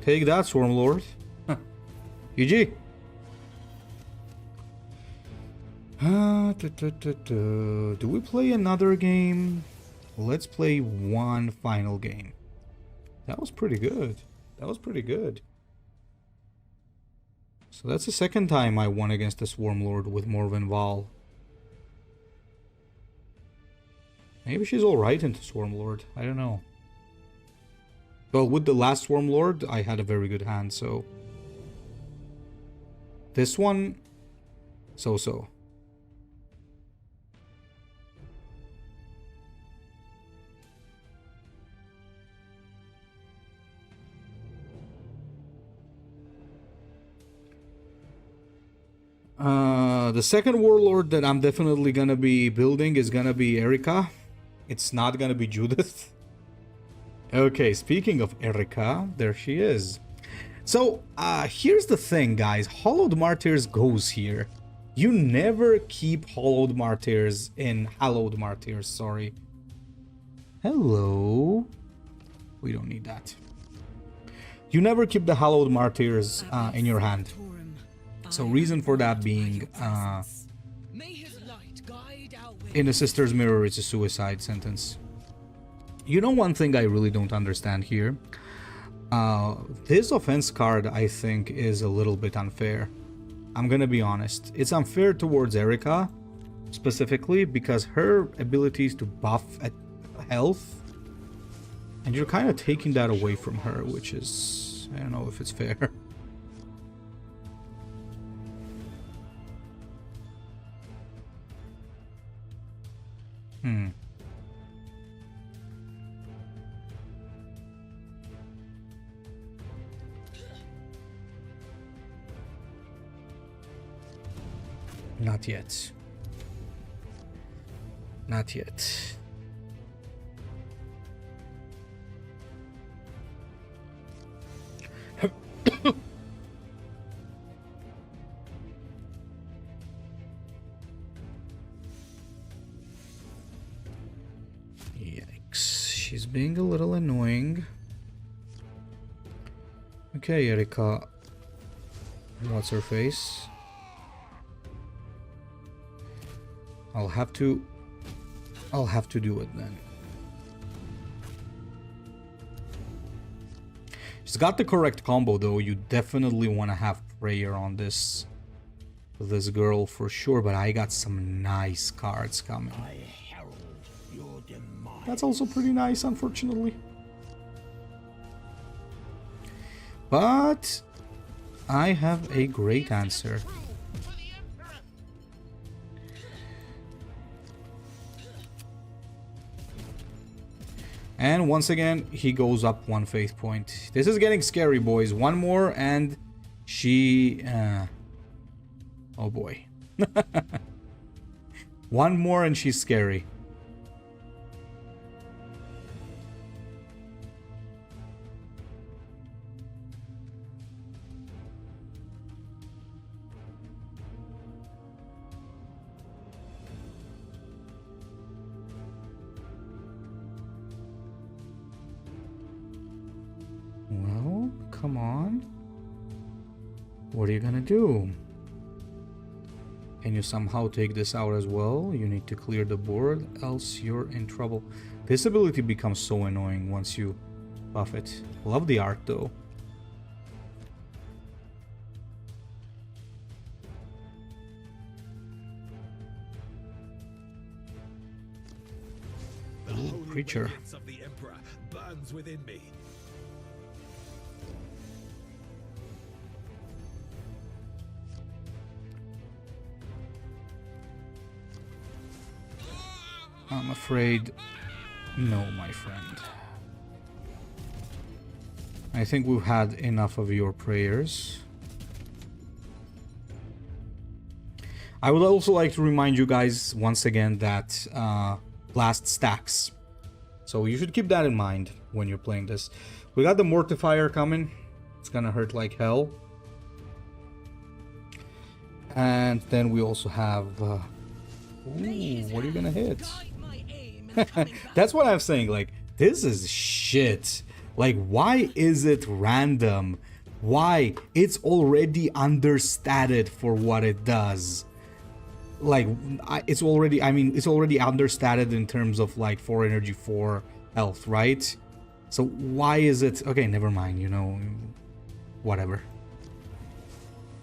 Take that, Swarmlord. GG. Do we play another game? Let's play one final game. That was pretty good. That was pretty good. So that's the second time I won against the Swarmlord with Morvenn Vahl. Maybe she's alright into Swarmlord. I don't know. Well, with the last Swarmlord, I had a very good hand, so... This one... So-so. The second warlord that I'm definitely gonna be building is gonna be Erica. It's not gonna be Judith. Okay, speaking of Erica, there she is. So, here's the thing, guys. Hallowed Martyrs goes here. You never keep Hallowed Martyrs in Hallowed Martyrs, sorry. Hello. We don't need that. You never keep the Hallowed Martyrs in your hand. So reason for that being, in the Sister's Mirror, it's a suicide sentence. You know one thing I really don't understand here? This offense card, I think, is a little bit unfair. I'm gonna be honest. It's unfair towards Erica, specifically, because her abilities to buff at health, and you're kind of taking that away from her, which is... I don't know if it's fair. Not yet. Not yet. Yikes. She's being a little annoying. Okay, Erika. What's her face? I'll have to do it then. She's got the correct combo though. You definitely want to have prayer on this girl for sure, but I got some nice cards coming. That's also pretty nice, unfortunately. But I have a great answer. And once again, he goes up 1 faith point. This is getting scary, boys. One more and she... oh boy. One more and she's scary. Well, come on. What are you gonna do? Can you somehow take this out as well? You need to clear the board, else you're in trouble. This ability becomes so annoying once you buff it. Love the art though. The holy Preacher. radiance of the Emperor burns within me. I'm afraid, no, my friend. I think we've had enough of your prayers. I would also like to remind you guys once again that blast stacks. So you should keep that in mind when you're playing this. We got the Mortifier coming. It's gonna hurt like hell. And then we also have... ooh, what are you gonna hit? That's what I'm saying, like, this is shit. Like, why is it random? Why? It's already understated for what it does. Like, it's already, I mean, it's already understated in terms of, like, 4 energy, 4 health, right? So why is it... Okay, never mind, you know, whatever.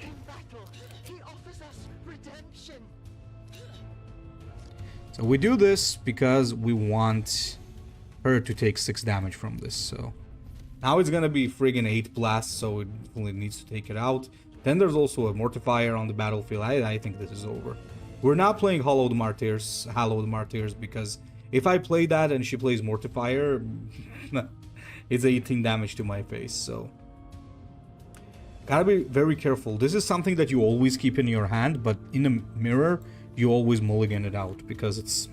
In battle, he offers us redemption. So we do this because we want her to take 6 damage from this, so... Now it's gonna be friggin' 8 blasts, so it only needs to take it out. Then there's also a Mortifier on the battlefield. I think this is over. We're not playing Hallowed Martyrs, because if I play that and she plays Mortifier, it's 18 damage to my face, so... Gotta be very careful. This is something that you always keep in your hand, but in a mirror, you always mulligan it out, because it's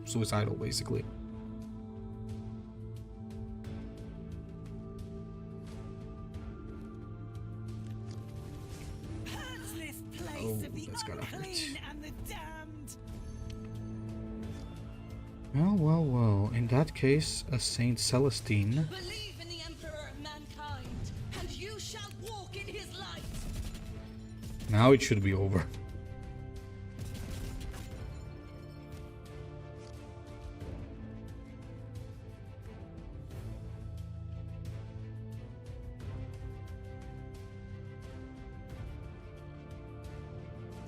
suicidal, basically. Oh, that's gotta hurt. Well, in that case, a Saint Celestine. Believe in the Emperor of mankind, and you shall walk in his light. Now it should be over.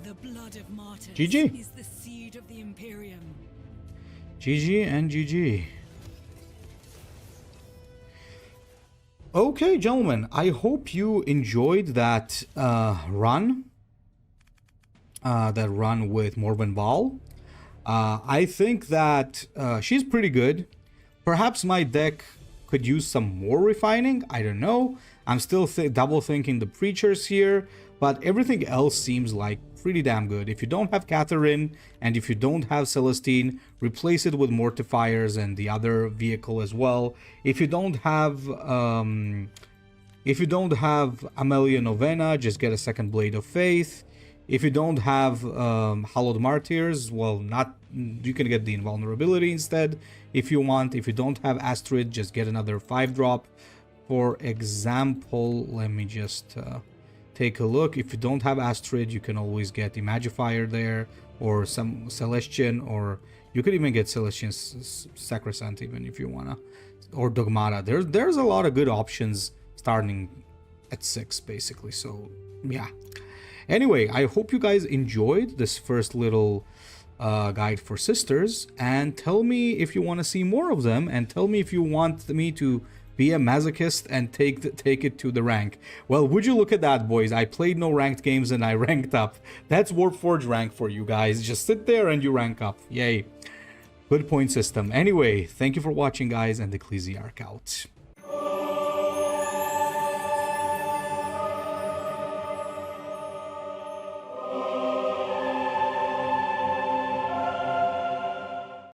The blood of martyrs GG. is the seed of the Imperium. GG and GG. Okay, gentlemen, I hope you enjoyed that run. That run with Morvenn Vahl. I think that she's pretty good. Perhaps my deck could use some more refining. I don't know. I'm still double thinking the preachers here, but everything else seems like pretty damn good. If you don't have Catherine and if you don't have Celestine, replace it with Mortifiers and the other vehicle as well. If you don't have Amelia Novena, just get a second Blade of Faith. If you don't have Hallowed Martyrs, well, you can get the Invulnerability instead if you want. If you don't have Astrid, just get another 5-drop. For example, let me just take a look. If you don't have Astrid, you can always get Imagifier there, or some Celestian, or you could even get Celestian Sacrosanct even if you wanna, or Dogmata. There's a lot of good options starting at 6 basically. So yeah. Anyway, I hope you guys enjoyed this first little guide for sisters, and tell me if you want to see more of them, and tell me if you want me to be a masochist and take it to the rank. Well, would you look at that, boys? I played no ranked games and I ranked up. That's Warpforge rank for you guys. Just sit there and you rank up. Yay. Good point system. Anyway, thank you for watching, guys, and Ecclesiarch out.